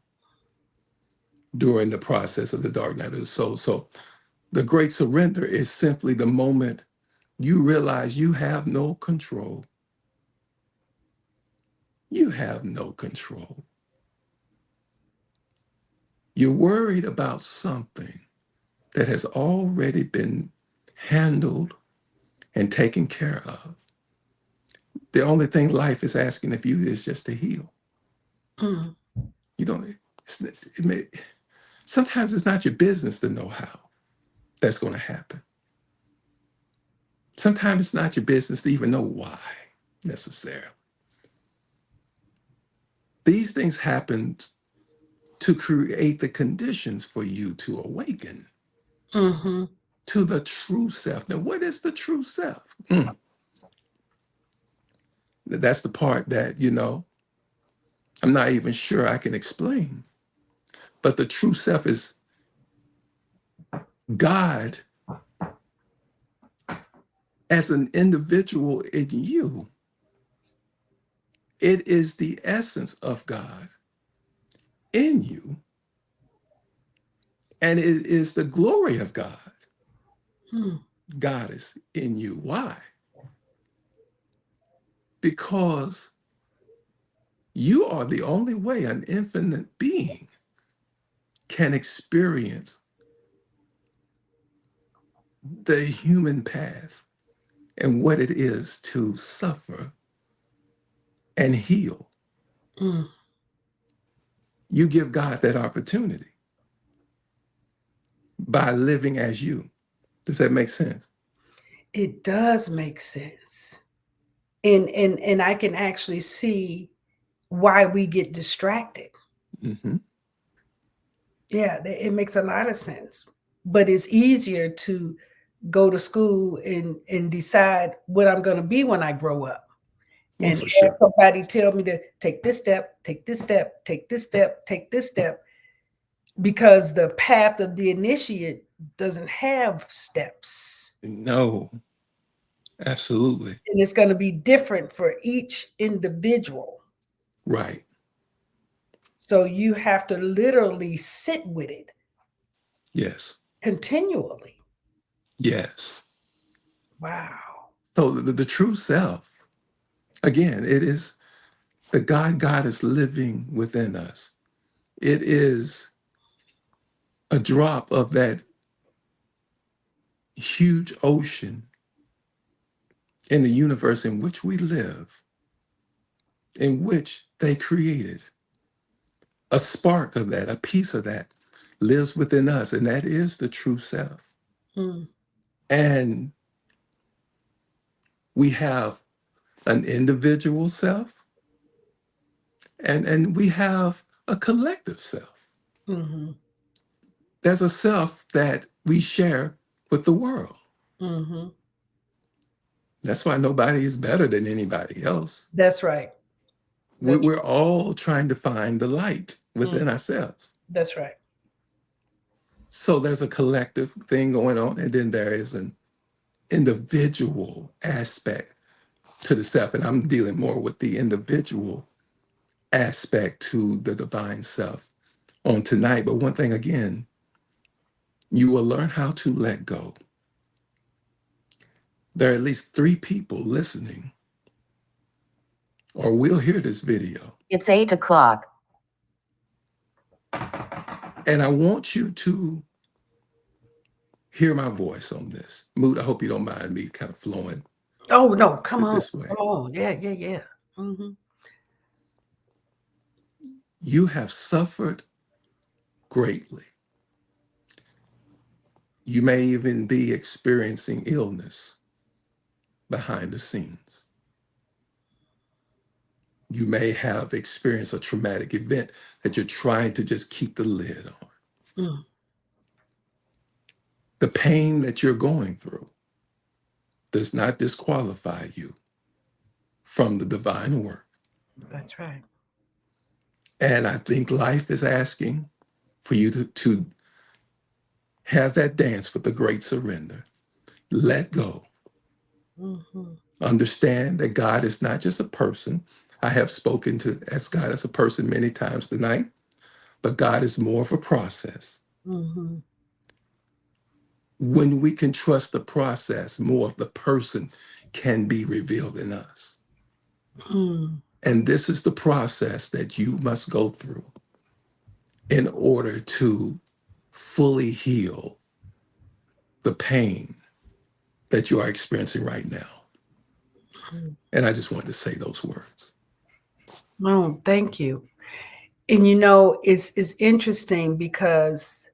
during the process of the dark night of the soul. So the great surrender is simply the moment you realize you have no control. You have no control. You're worried about something that has already been handled and taken care of. The only thing life is asking of you is just to heal. Mm. You don't, it may, sometimes it's not your business to know how that's going to happen. Sometimes it's not your business to even know why necessarily. These things happen to create the conditions for you to awaken Mm-hmm. to the true self. Now, what is the true self? That's the part that, I'm not even sure I can explain. But the true self is God as an individual in you. It is the essence of God in you, and it is the glory of God. Mm. God is in you. Why? Because you are the only way an infinite being can experience the human path and what it is to suffer and heal. Mm. You give God that opportunity by living as you. Does that make sense? It does make sense. And I can actually see why we get distracted. Hmm. Yeah, it makes a lot of sense. But it's easier to go to school and decide what I'm going to be when I grow up, Well, and for have sure. somebody tell me to take this step, take this step, take this step, take this step, because the path of the initiate doesn't have steps. No, absolutely. And it's going to be different for each individual. Right. So you have to literally sit with it Yes. continually. Yes. Wow. So the true self, again, it is the God is living within us. It is a drop of that huge ocean in the universe in which we live, in which they created. A spark of that, a piece of that lives within us, and that is the true self. Mm. And we have an individual self, and we have a collective self. Mm-hmm. There's a self that we share with the world. Mm-hmm. That's why nobody is better than anybody else. That's right. We're, That's we're all trying to find the light mm, within ourselves. that's right. So there's a collective thing going on, and then there is an individual aspect to the self. And I'm dealing more with the individual aspect to the divine self on tonight. But one thing again, you will learn how to let go. there are at least 3 people listening or will hear this video. It's 8 o'clock. And I want you to hear my voice on this. Mood, I hope you don't mind me kind of flowing Oh no, come on, this way. come on, yeah. Hmm. You have suffered greatly. You may even be experiencing illness behind the scenes. You may have experienced a traumatic event that you're trying to just keep the lid on. Mm, The pain that you're going through does not disqualify you from the divine work. that's right. And I think life is asking for you to have that dance with the great surrender. Let go. Hmm. Understand that God is not just a person. I have spoken to as God as a person many times tonight, but God is more of a process. Hmm. When we can trust the process, more of the person can be revealed in us. Mm, And this is the process that you must go through in order to fully heal the pain that you are experiencing right now. mm. And I just wanted to say those words. Oh, thank you. And it's interesting because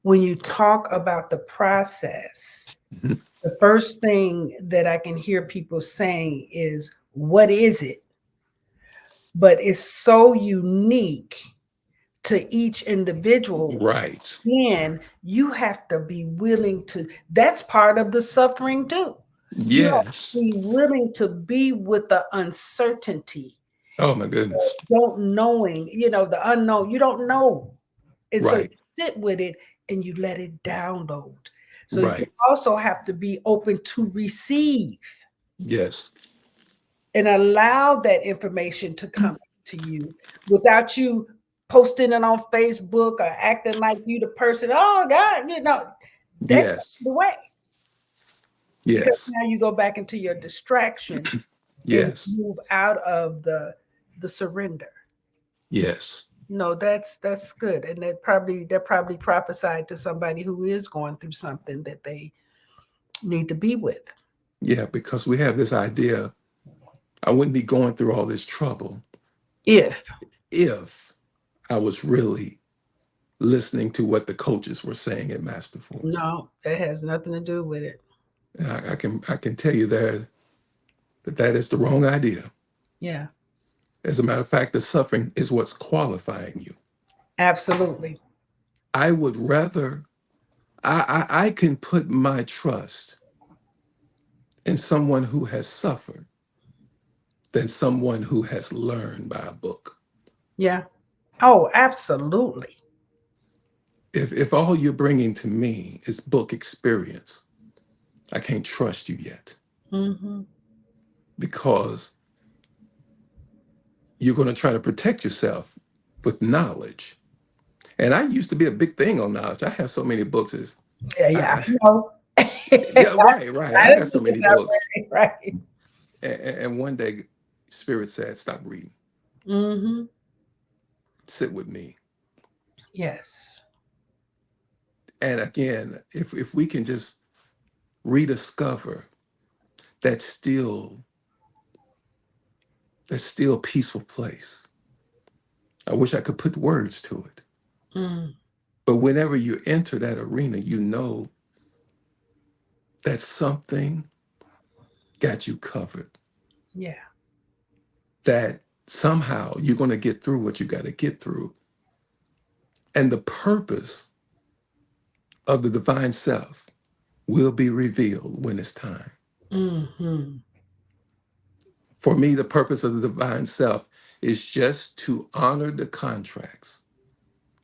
when you talk about the process, Mhm. the first thing that I can hear people saying is, "What is it?" But it's so unique to each individual. Right. And you have to be willing to, that's part of the suffering too. You have to Yes. be willing to be with the uncertainty, Oh my goodness. don't knowing, the unknown. You don't know. And so you Right. sit with it and you let it download. So you Right. also have to be open to receive Yes. and allow that information to come to you without you posting it on Facebook or acting like you the person. Oh God, that's Yes. the way, because Yes. now you go back into your distraction and Yes. move out of the surrender. Yes. No, that's good, and that probably prophesied to somebody who is going through something that they need to be with. Yeah, because we have this idea I wouldn't be going through all this trouble If if I was really listening to what the coaches were saying at Master Force. no, that has nothing to do with it. And I can tell you there that is the wrong idea. Yeah, As a matter of fact, the suffering is what's qualifying you. absolutely. I would rather I can put my trust in someone who has suffered than someone who has learned by a book. Yeah. Oh, absolutely. If all you're bringing to me is book experience, I can't trust you yet Hmm. because you're going to try to protect yourself with knowledge. And I used to be a big thing on knowledge. I have so many books. Yeah, I, yeah. I No. yeah, right, right. I I got didn't so think it many that books. way, right? And one day, Spirit said, "Stop reading. Hmm. Sit with me." Yes. And again, if we can just rediscover that still that still peaceful place. I wish I could put words to it. Mm, But whenever you enter that arena, you know that something got you covered. yeah. That somehow you're going to get through what you got to get through. And the purpose of the divine self will be revealed when it's time. Hmm. For me, the purpose of the divine self is just to honor the contracts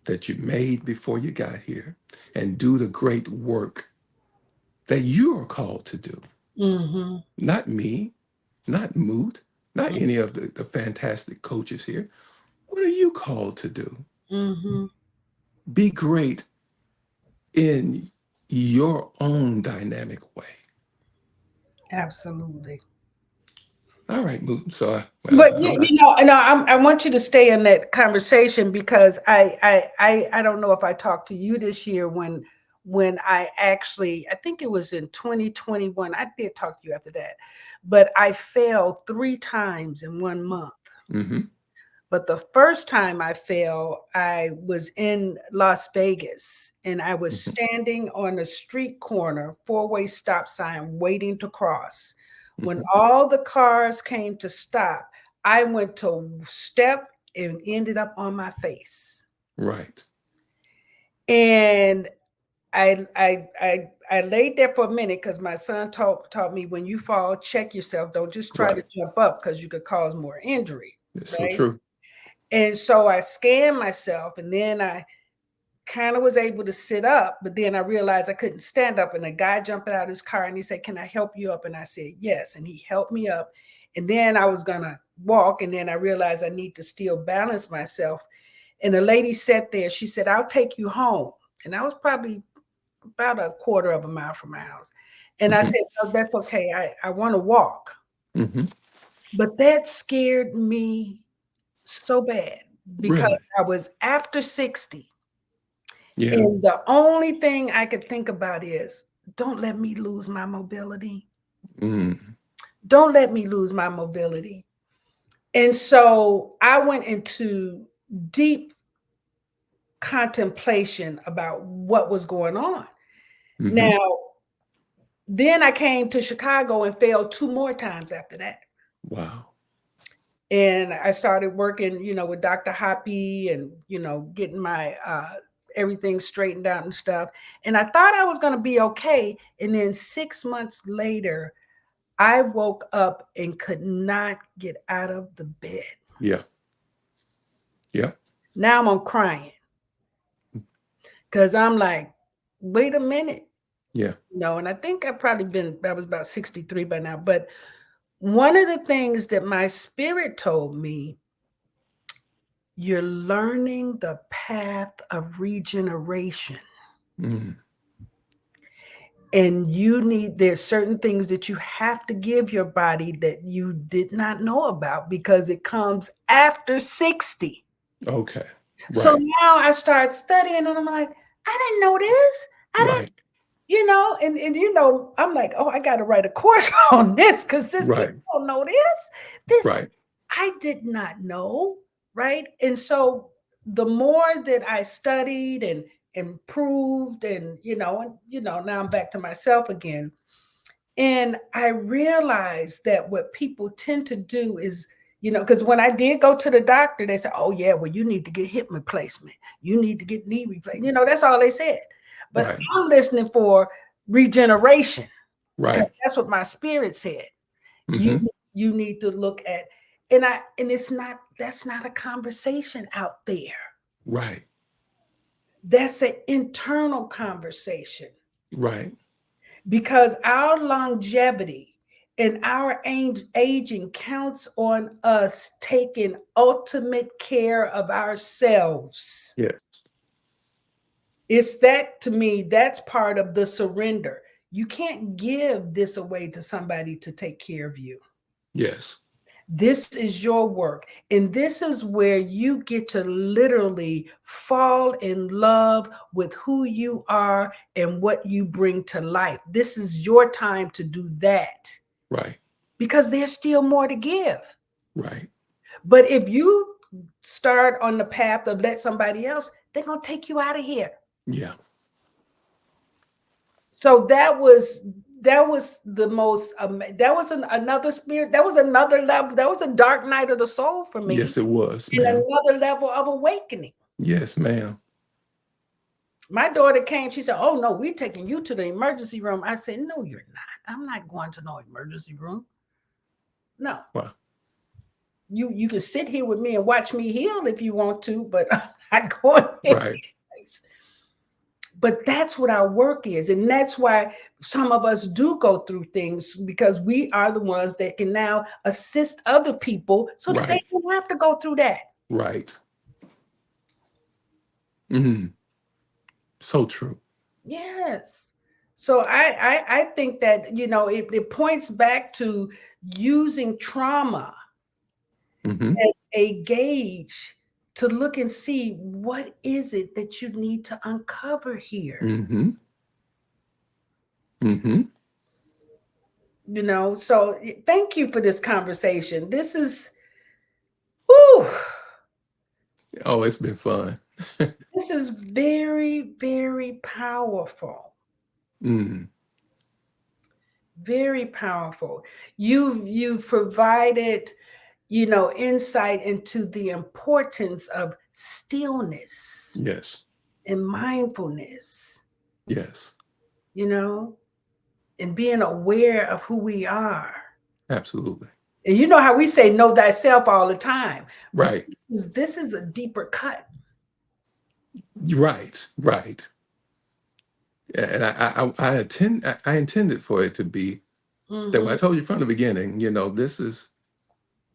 that you made before you got here and do the great work that you are called to do. Hmm. Not me, not Moot, not any of the fantastic coaches here. What are you called to do? Hmm. Be great in your own dynamic way. Absolutely. All right, so But all right. I want you to stay in that conversation because I don't know if I talked to you this year when I think it was in 2021. I did talk to you after that, but I fell 3 times in 1 month. Mm-hmm. But the first time I fell, I was in Las Vegas and I was Mm-hmm. standing on a street corner, four-way stop sign, waiting to cross. When Mm-hmm. all the cars came to stop, I went to step and ended up on my face. Right. And I laid there for a minute because my son taught me when you fall, check yourself. Don't just try to Right. jump up because you could cause more injury, It's so right? true. And so I scanned myself and then I kind of was able to sit up, but then I realized I couldn't stand up. And a guy jumped out of his car and he said, "Can I help you up?" And I said, "Yes." And he helped me up. And then I was going to walk. And then I realized I need to still balance myself. And a lady sat there. She said, "I'll take you home." And I was probably about a quarter of a mile from my house. And I Mm-hmm. said, "No, that's okay. I want to walk." Mm-hmm. But that scared me so bad because Really? I was after 60. Yeah. And the only thing I could think about is don't let me lose my mobility. Mm. Don't let me lose my mobility. And so I went into deep contemplation about what was going on. Mm-hmm. Now, then I came to Chicago and failed 2 more times after that. Wow. And I started working, with Dr. Hoppy and, getting my everything straightened out and stuff. And I thought I was going to be okay. And then 6 months later, I woke up and could not get out of the bed. Yeah. Yeah. Now I'm crying because I'm like, wait a minute. Yeah. And I think I was about 63 by now. But one of the things that my spirit told me, you're learning the path of regeneration. Mm. And there's certain things that you have to give your body that you did not know about because it comes after 60. Okay. So Right. now I start studying and I'm like, I didn't know this. I didn't, Right. I'm like, oh, I got to write a course on this because this people Right. don't know this. This Right. I did not know, right? And so the more that I studied and improved now I'm back to myself again. And I realized that what people tend to do is, because when I did go to the doctor, they said, "Oh yeah, well, you need to get hip replacement. You need to get knee replacement." That's all they said. But Right. I'm listening for regeneration because Right. that's what my spirit said. You Mm-hmm. you need to look at, and it's not that's not a conversation out there. Right. That's an internal conversation Right. because our longevity and our aging counts on us taking ultimate care of ourselves. Yes. It's that to me, that's part of the surrender. You can't give this away to somebody to take care of you. Yes. This is your work. And this is where you get to literally fall in love with who you are and what you bring to life. This is your time to do that Right. because there's still more to give. Right. But if you start on the path of let somebody else, they're going to take you out of here. Yeah. So that was the most that was another spirit, that was another level, that was a dark night of the soul for me Yes, it was, and ma'am. another level of awakening. Yes, ma'am. My daughter came, she said, "Oh no, we're taking you to the emergency room." I said, "No, you're not. I'm not going to no emergency room. No. Wow. You can sit here with me and watch me heal if you want to, but I'm not going any Right. place." But that's what our work is. And that's why some of us do go through things because we are the ones that can now assist other people so that they Right. don't have to go through that. Right. Mm. So true. Yes. So I think that, it points back to using trauma Mm-hmm. as a gauge to look and see what is it that you need to uncover here. Mm-hmm. Mm-hmm. So thank you for this conversation. Whew, Oh, it's been fun. this is very, very powerful. Mm. Very powerful. You've provided, insight into the importance of stillness Yes. and mindfulness, Yes. you know, and being aware of who we are. Absolutely. And you know how we say know thyself all the time, but Right. this is a deeper cut. Right. Right. And I intended for it to be that what I Hmm. told you from the beginning, this is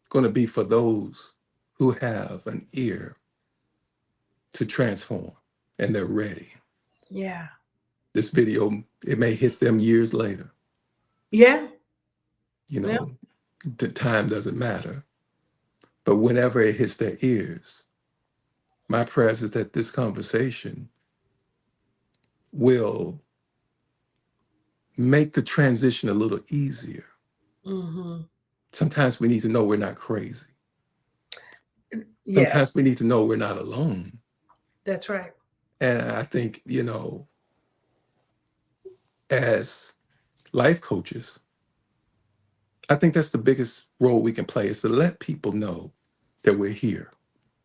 going to be for those who have an ear to transform and they're ready. Yeah. This video, it may hit them years later. Yeah. You Yeah. know, the time doesn't matter. But whenever it hits their ears, my prayer is that this conversation will make the transition a little easier. Hmm. Sometimes we need to know we're not crazy. Yeah, Sometimes we need to know we're not alone. that's right. And I think, as life coaches, I think that's the biggest role we can play is to let people know that we're here,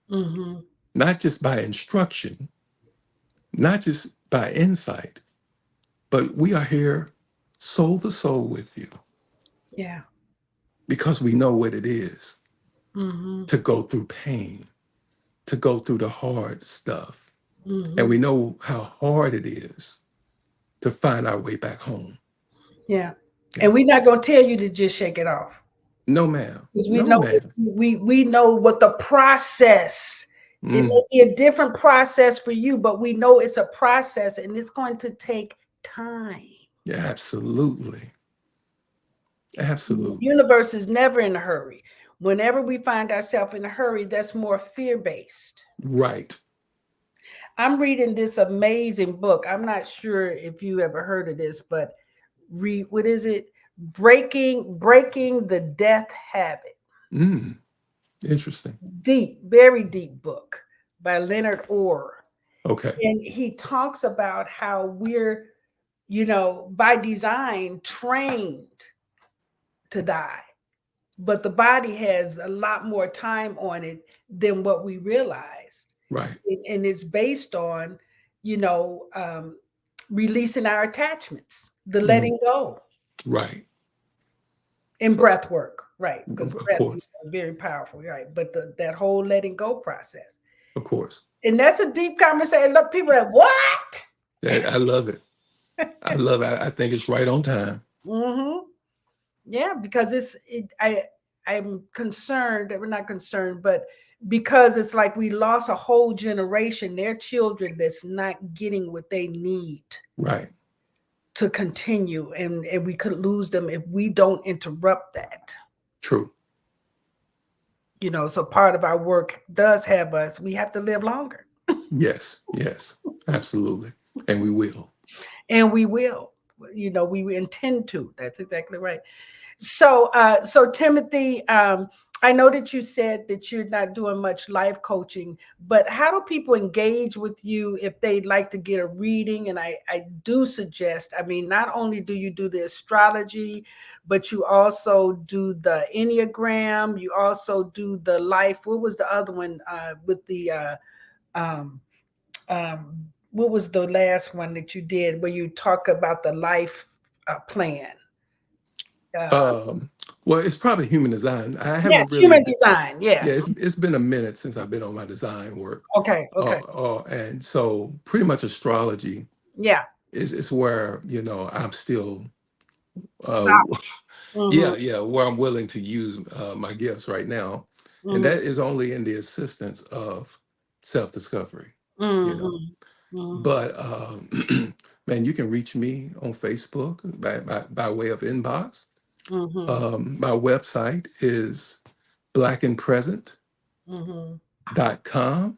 Hmm. not just by instruction, not just by insight, but we are here soul to soul with you Yeah. because we know what it is Hmm. to go through pain, to go through the hard stuff. And Hmm. we know how hard it is to find our way back home. Yeah. Yeah. And we're not gonna tell you to just shake it off. No, ma'am. Because we No, know ma'am. we know what the process. It may Mm, be a different process for you, but we know it's a process and it's going to take time. yeah, absolutely. The Absolutely. universe is never in a hurry. Whenever we find ourselves in a hurry, that's more fear-based. Right. I'm reading this amazing book. I'm not sure if you ever heard of this, but read what is it? Breaking the Death Habit. Mm, interesting. Deep, very deep book by Leonard Orr. Okay. And he talks about how we're, by design trained to die, but the body has a lot more time on it than what we realized. Right. And it's based on, you know, um, releasing our attachments, the Mm, letting go, right. and breath work, right? Because Of breath is course. very powerful, right? But that whole letting go process. Of course. And that's a deep conversation. Look, people are like, what? I love it. I love it. I think it's right on time. Hmm. Yeah, because I'm concerned that we're not concerned, but because it's like we lost a whole generation, their children that's not getting what they need Right. to continue, and we could lose them if we don't interrupt that. True. So part of our work does have us. We have to live longer, Yes. Yes. Absolutely. And we will. and we will. We intend to. That's exactly right. So Timothy, I know that you said that you're not doing much life coaching, but how do people engage with you if they'd like to get a reading? And I do suggest, I mean, not only do you do the astrology, but you also do the Enneagram. You also do the life. What was the other one with the um, um, what was the last one that you did where you talk about the life plan? Uh, Um, well, it's probably human design. I haven't Yes, really human been, design. Yeah. yeah, it's been a minute since I've been on my design work. Okay. Okay. And so pretty much astrology Yeah. is where, I'm still, uh, Stop. Mm-hmm. yeah, where I'm willing to use my gifts right now. And Mm-hmm. that is only in the assistance of self-discovery, you know. Mm-hmm. Mm-hmm. But Man, you can reach me on Facebook by way of inbox. Mm-hmm. My website is Mm-hmm. blackandpresent.com.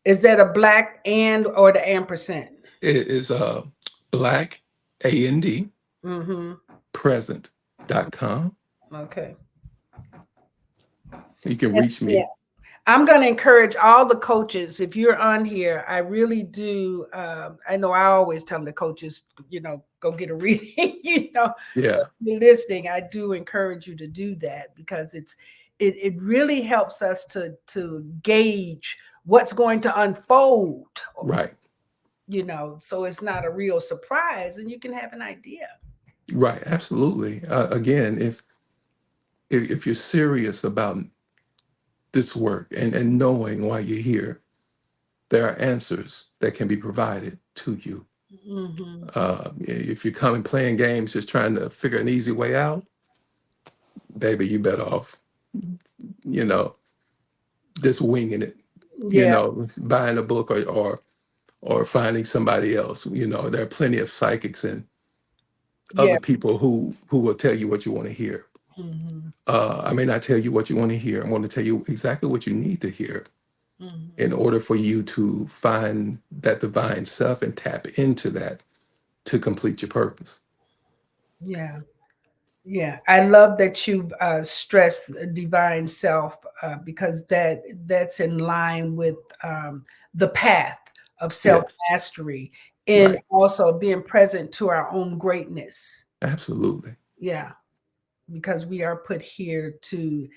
Is that a black and or the ampersand? It is black, A-N-D, Mm-hmm. present.com. Okay. You can And, reach yeah. me. I'm going to encourage all the coaches. If you're on here, I really do. I know I always tell the coaches, go get a reading. So Yeah, if you're listening, I do encourage you to do that because it really helps us to gauge what's going to unfold. right, So it's not a real surprise, and you can have an idea. right, absolutely. Again, if you're serious about this work and knowing why you're here, there are answers that can be provided to you. Mm-hmm. If you're coming playing games, just trying to figure an easy way out, baby, you better off, you know, just winging it, Yeah. buying a book or finding somebody else. There are plenty of psychics and Yeah. other people who will tell you what you want to hear. Mm-hmm. I may not tell you what you want to hear. I'm going to tell you exactly what you need to hear in Mm-hmm. order for you to find that divine self and tap into that to complete your purpose. Yeah. Yeah, I love that you've stressed the divine self because that's in line with the path of self Yeah, mastery and right. also being present to our own greatness. Absolutely. Yeah, because we are put here to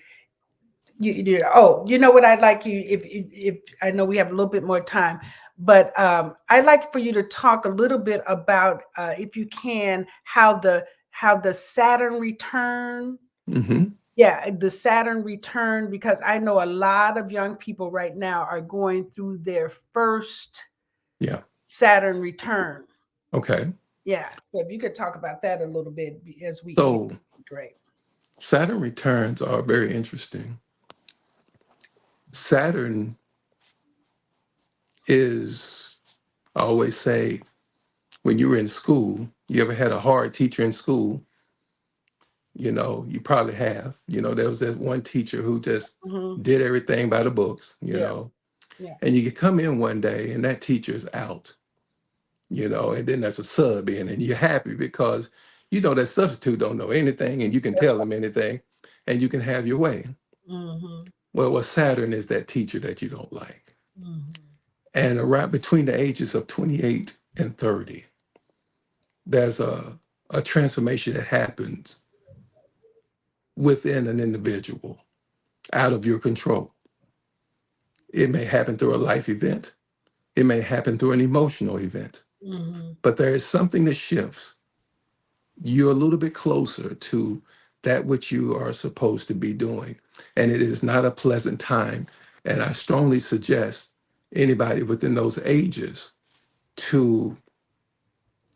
oh, you know what I'd like you if I know we have a little bit more time, but I'd like for you to talk a little bit about if you can how the Saturn return. Hmm. Yeah, the Saturn return, because I know a lot of young people right now are going through their first Yeah. Saturn return. Okay. Yeah, so if you could talk about that a little bit as we end, So great. Saturn returns are very interesting. Saturn is, I always say, when you were in school, you ever had a hard teacher in school? You probably have. There was that one teacher who just Hmm. did everything by the books. Yeah, yeah, And you could come in one day and that teacher's out, and then there's a sub in and you're happy because that substitute don't know anything and you can that's tell them anything and you can have your way. right. Hmm. Well, Saturn is that teacher that you don't like. Hmm. And around between the ages of 28 and 30, there's a transformation that happens within an individual out of your control. It may happen through a life event, it may happen through an emotional event, Hmm. but there is something that shifts. You're a little bit closer to that which you are supposed to be doing. And it is not a pleasant time. And I strongly suggest anybody within those ages to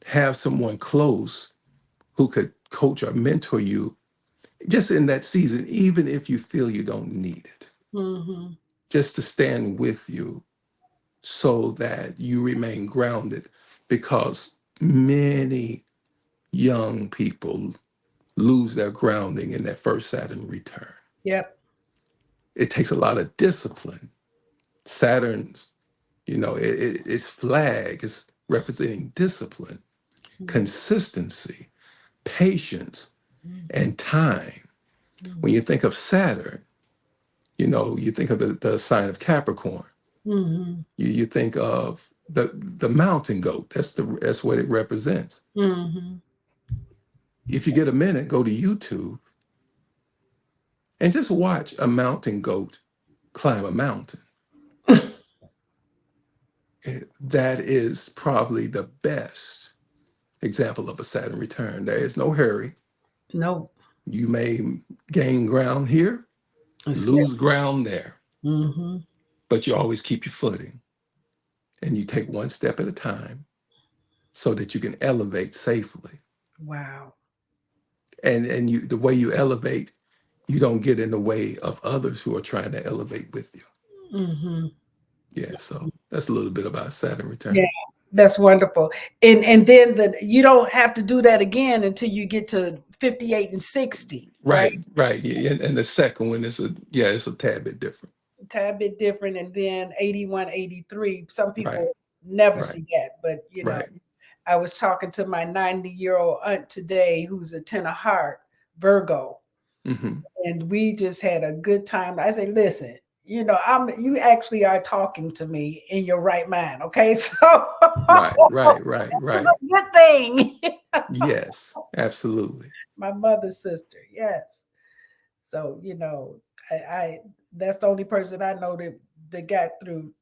have someone close who could coach or mentor you just in that season, even if you feel you don't need it, Hmm. just to stand with you so that you remain grounded because many young people lose their grounding in that first Saturn return. Yep. It takes a lot of discipline. Saturn's, its flag is representing discipline, consistency, patience, and time. When you think of Saturn, you think of the sign of Capricorn. Hmm. You think of the mountain goat. That's what it represents. Hmm. If you get a minute, go to YouTube and just watch a mountain goat climb a mountain. That is probably the best example of a Saturn return. There is no hurry. No. You may gain ground here, lose ground there, Mm-hmm. but you always keep your footing and you take one step at a time so that you can elevate safely. Wow. And the way you elevate, you don't get in the way of others who are trying to elevate with you. Hmm. Yeah, so that's a little bit about Saturn Yeah. return. That's wonderful. And then you don't have to do that again until you get to 58 and 60, right? Right, right. Yeah, and the second one is it's a tad bit different. A tad bit different. And then 81, 83. Some Right, people never right, see that. But, right. I was talking to my 90-year-old aunt today who's a 10 of heart, Virgo, Hmm. and we just had a good time. I say, listen, you actually are talking to me in your right mind, okay? So Right, right, right, it's right. a good thing. Yes, absolutely. My mother's sister, yes. So I that's the only person I know that got through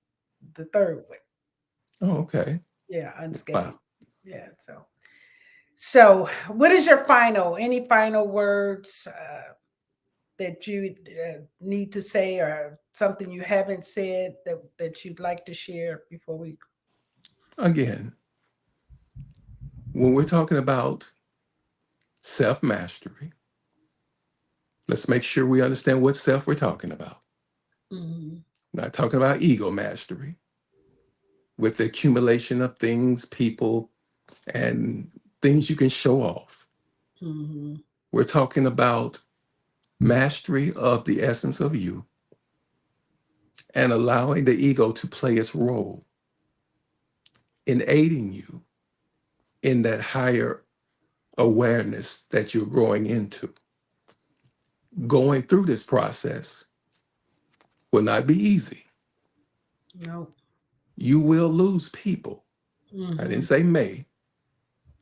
the third one. Oh, okay. Yeah, unscathed. Wow. Yeah. So what is your any final words that you need to say, or something you haven't said that you'd like to share before we? Again, when we're talking about self mastery, let's make sure we understand what self we're talking about. Mhm. Not talking about ego mastery with the accumulation of things, people, and things you can show off. Mhm. We're talking about mastery of the essence of you and allowing the ego to play its role in aiding you in that higher awareness that you're growing into. Going through this process will not be easy. No. You will lose people. I didn't Mhm. say may.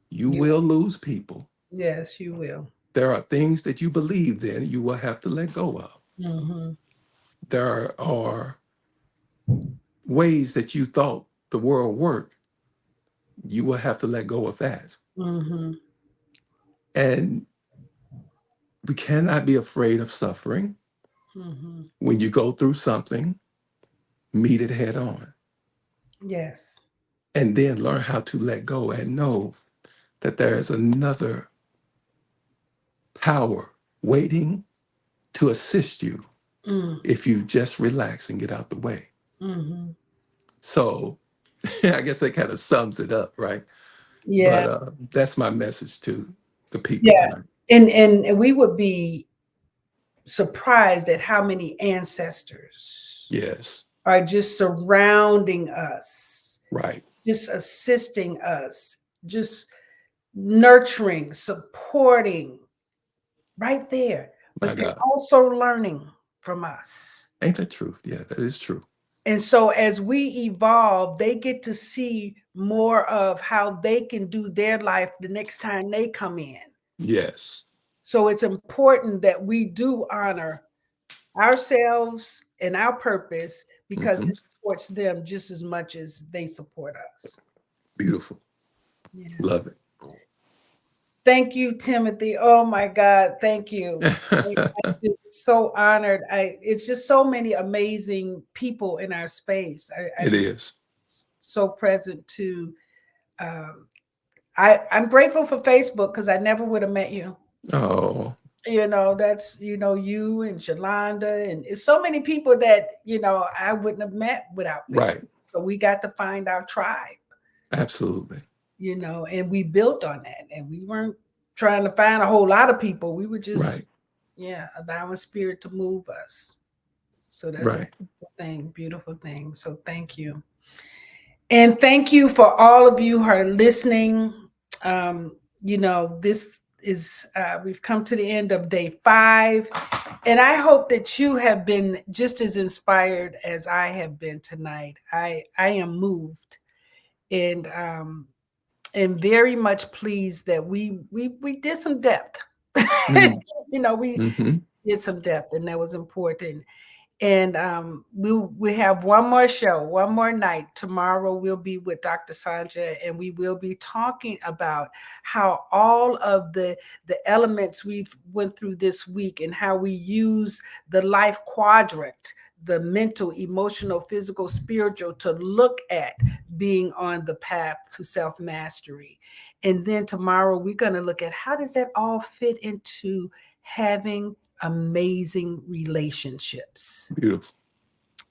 You You. will lose people. Yes, you will. There are things that you believed in you will have to let go of. Mhm. There are ways that you thought the world worked. You will have to let go of that. Mhm. And we cannot be afraid of suffering. Mhm. When you go through something, meet it head on Yes. and then learn how to let go and know that there is another power waiting to assist you Mm. if you just relax and get out the way. Mhm. So I guess that kind of sums it up, right? Yeah. But that's my message to the people Yeah. tonight. And we would be surprised at how many ancestors Yes, are just surrounding us, right. just assisting us, just nurturing, supporting, right there. My But they're God. also learning from us. Ain't that truth? Yeah, that is true. And so as we evolve, they get to see more of how they can do their life the next time they come in. Yes. So it's important that we do honor ourselves and our purpose, because Hmm. it supports them just as much as they support us. Beautiful. Yeah. Love Thank you, Timothy. Oh my God, thank you. it. I'm just so honored. It's just so many amazing people in our space. It I'm is. so present to. Um, I'm grateful for Facebook because I never would have met you. Oh, That's you and Shalonda, and it's so many people that I wouldn't have met without Facebook. right. So we got to find our tribe, Absolutely. and we built on that. And we weren't trying to find a whole lot of people. We were just, Right. yeah, allowing spirit to move us. So that's a Right. beautiful thing, beautiful thing. So thank you. And thank you for all of you who are listening. Um, this is, we've come to the end of day 5. And I hope that you have been just as inspired as I have been tonight. I am moved, and very much pleased that we did some depth. Mm-hmm. We Mm-hmm. did some depth, and that was important. And we have one more show, one more night. Tomorrow we'll be with Dr. Sandra, and we will be talking about how all of the elements we've went through this week, and how we use the life quadrant, the mental, emotional, physical, spiritual, to look at being on the path to self-mastery. And then tomorrow we're going to look at how does that all fit into having amazing relationships. Beautiful.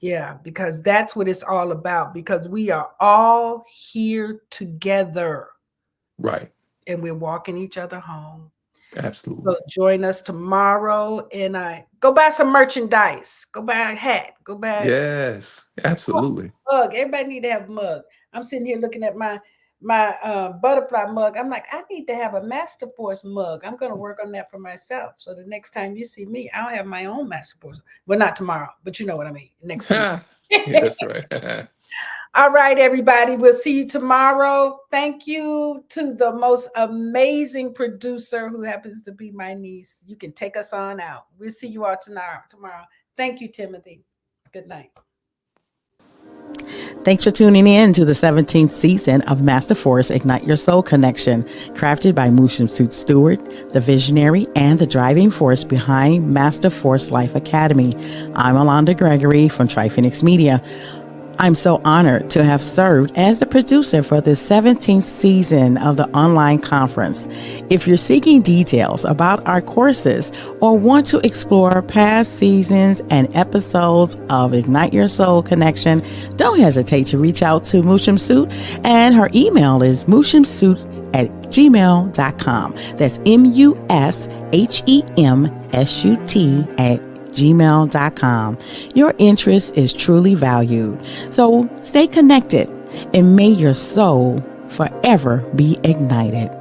Yeah, because that's what it's all about, because we are all here together Right. and we're walking each other home. So Absolutely. join us tomorrow, and I go buy some merchandise. Go buy a hat. Go buy Yes, absolutely. mug. Everybody need to have a mug. I'm sitting here looking at my butterfly mug. I'm like, I need to have a Master Force mug. I'm going to work on that for myself. So the next time you see me, I'll have my own Master Force. Well, not tomorrow, but you know what I mean. Next Sunday. Yeah, that's right. All right, everybody. We'll see you tomorrow. Thank you to the most amazing producer who happens to be my niece. You can take us on out. We'll see you all tomorrow. Thank you, Timothy. Good night. Thanks for tuning in to the 17th season of Master Force Ignite Your Soul Connection, crafted by Mu Shemsu-t Stewart, the visionary and the driving force behind Master Force Life Academy. I'm Alonda Gregory from Tri-Phoenix Media. I'm so honored to have served as the producer for the 17th season of the online conference. If you're seeking details about our courses or want to explore past seasons and episodes of Ignite Your Soul Connection, don't hesitate to reach out to Mu Shemsu-t, and her email is mushemsut@gmail.com. That's mushemsut@gmail.com. Your interest is truly valued. So stay connected and may your soul forever be ignited.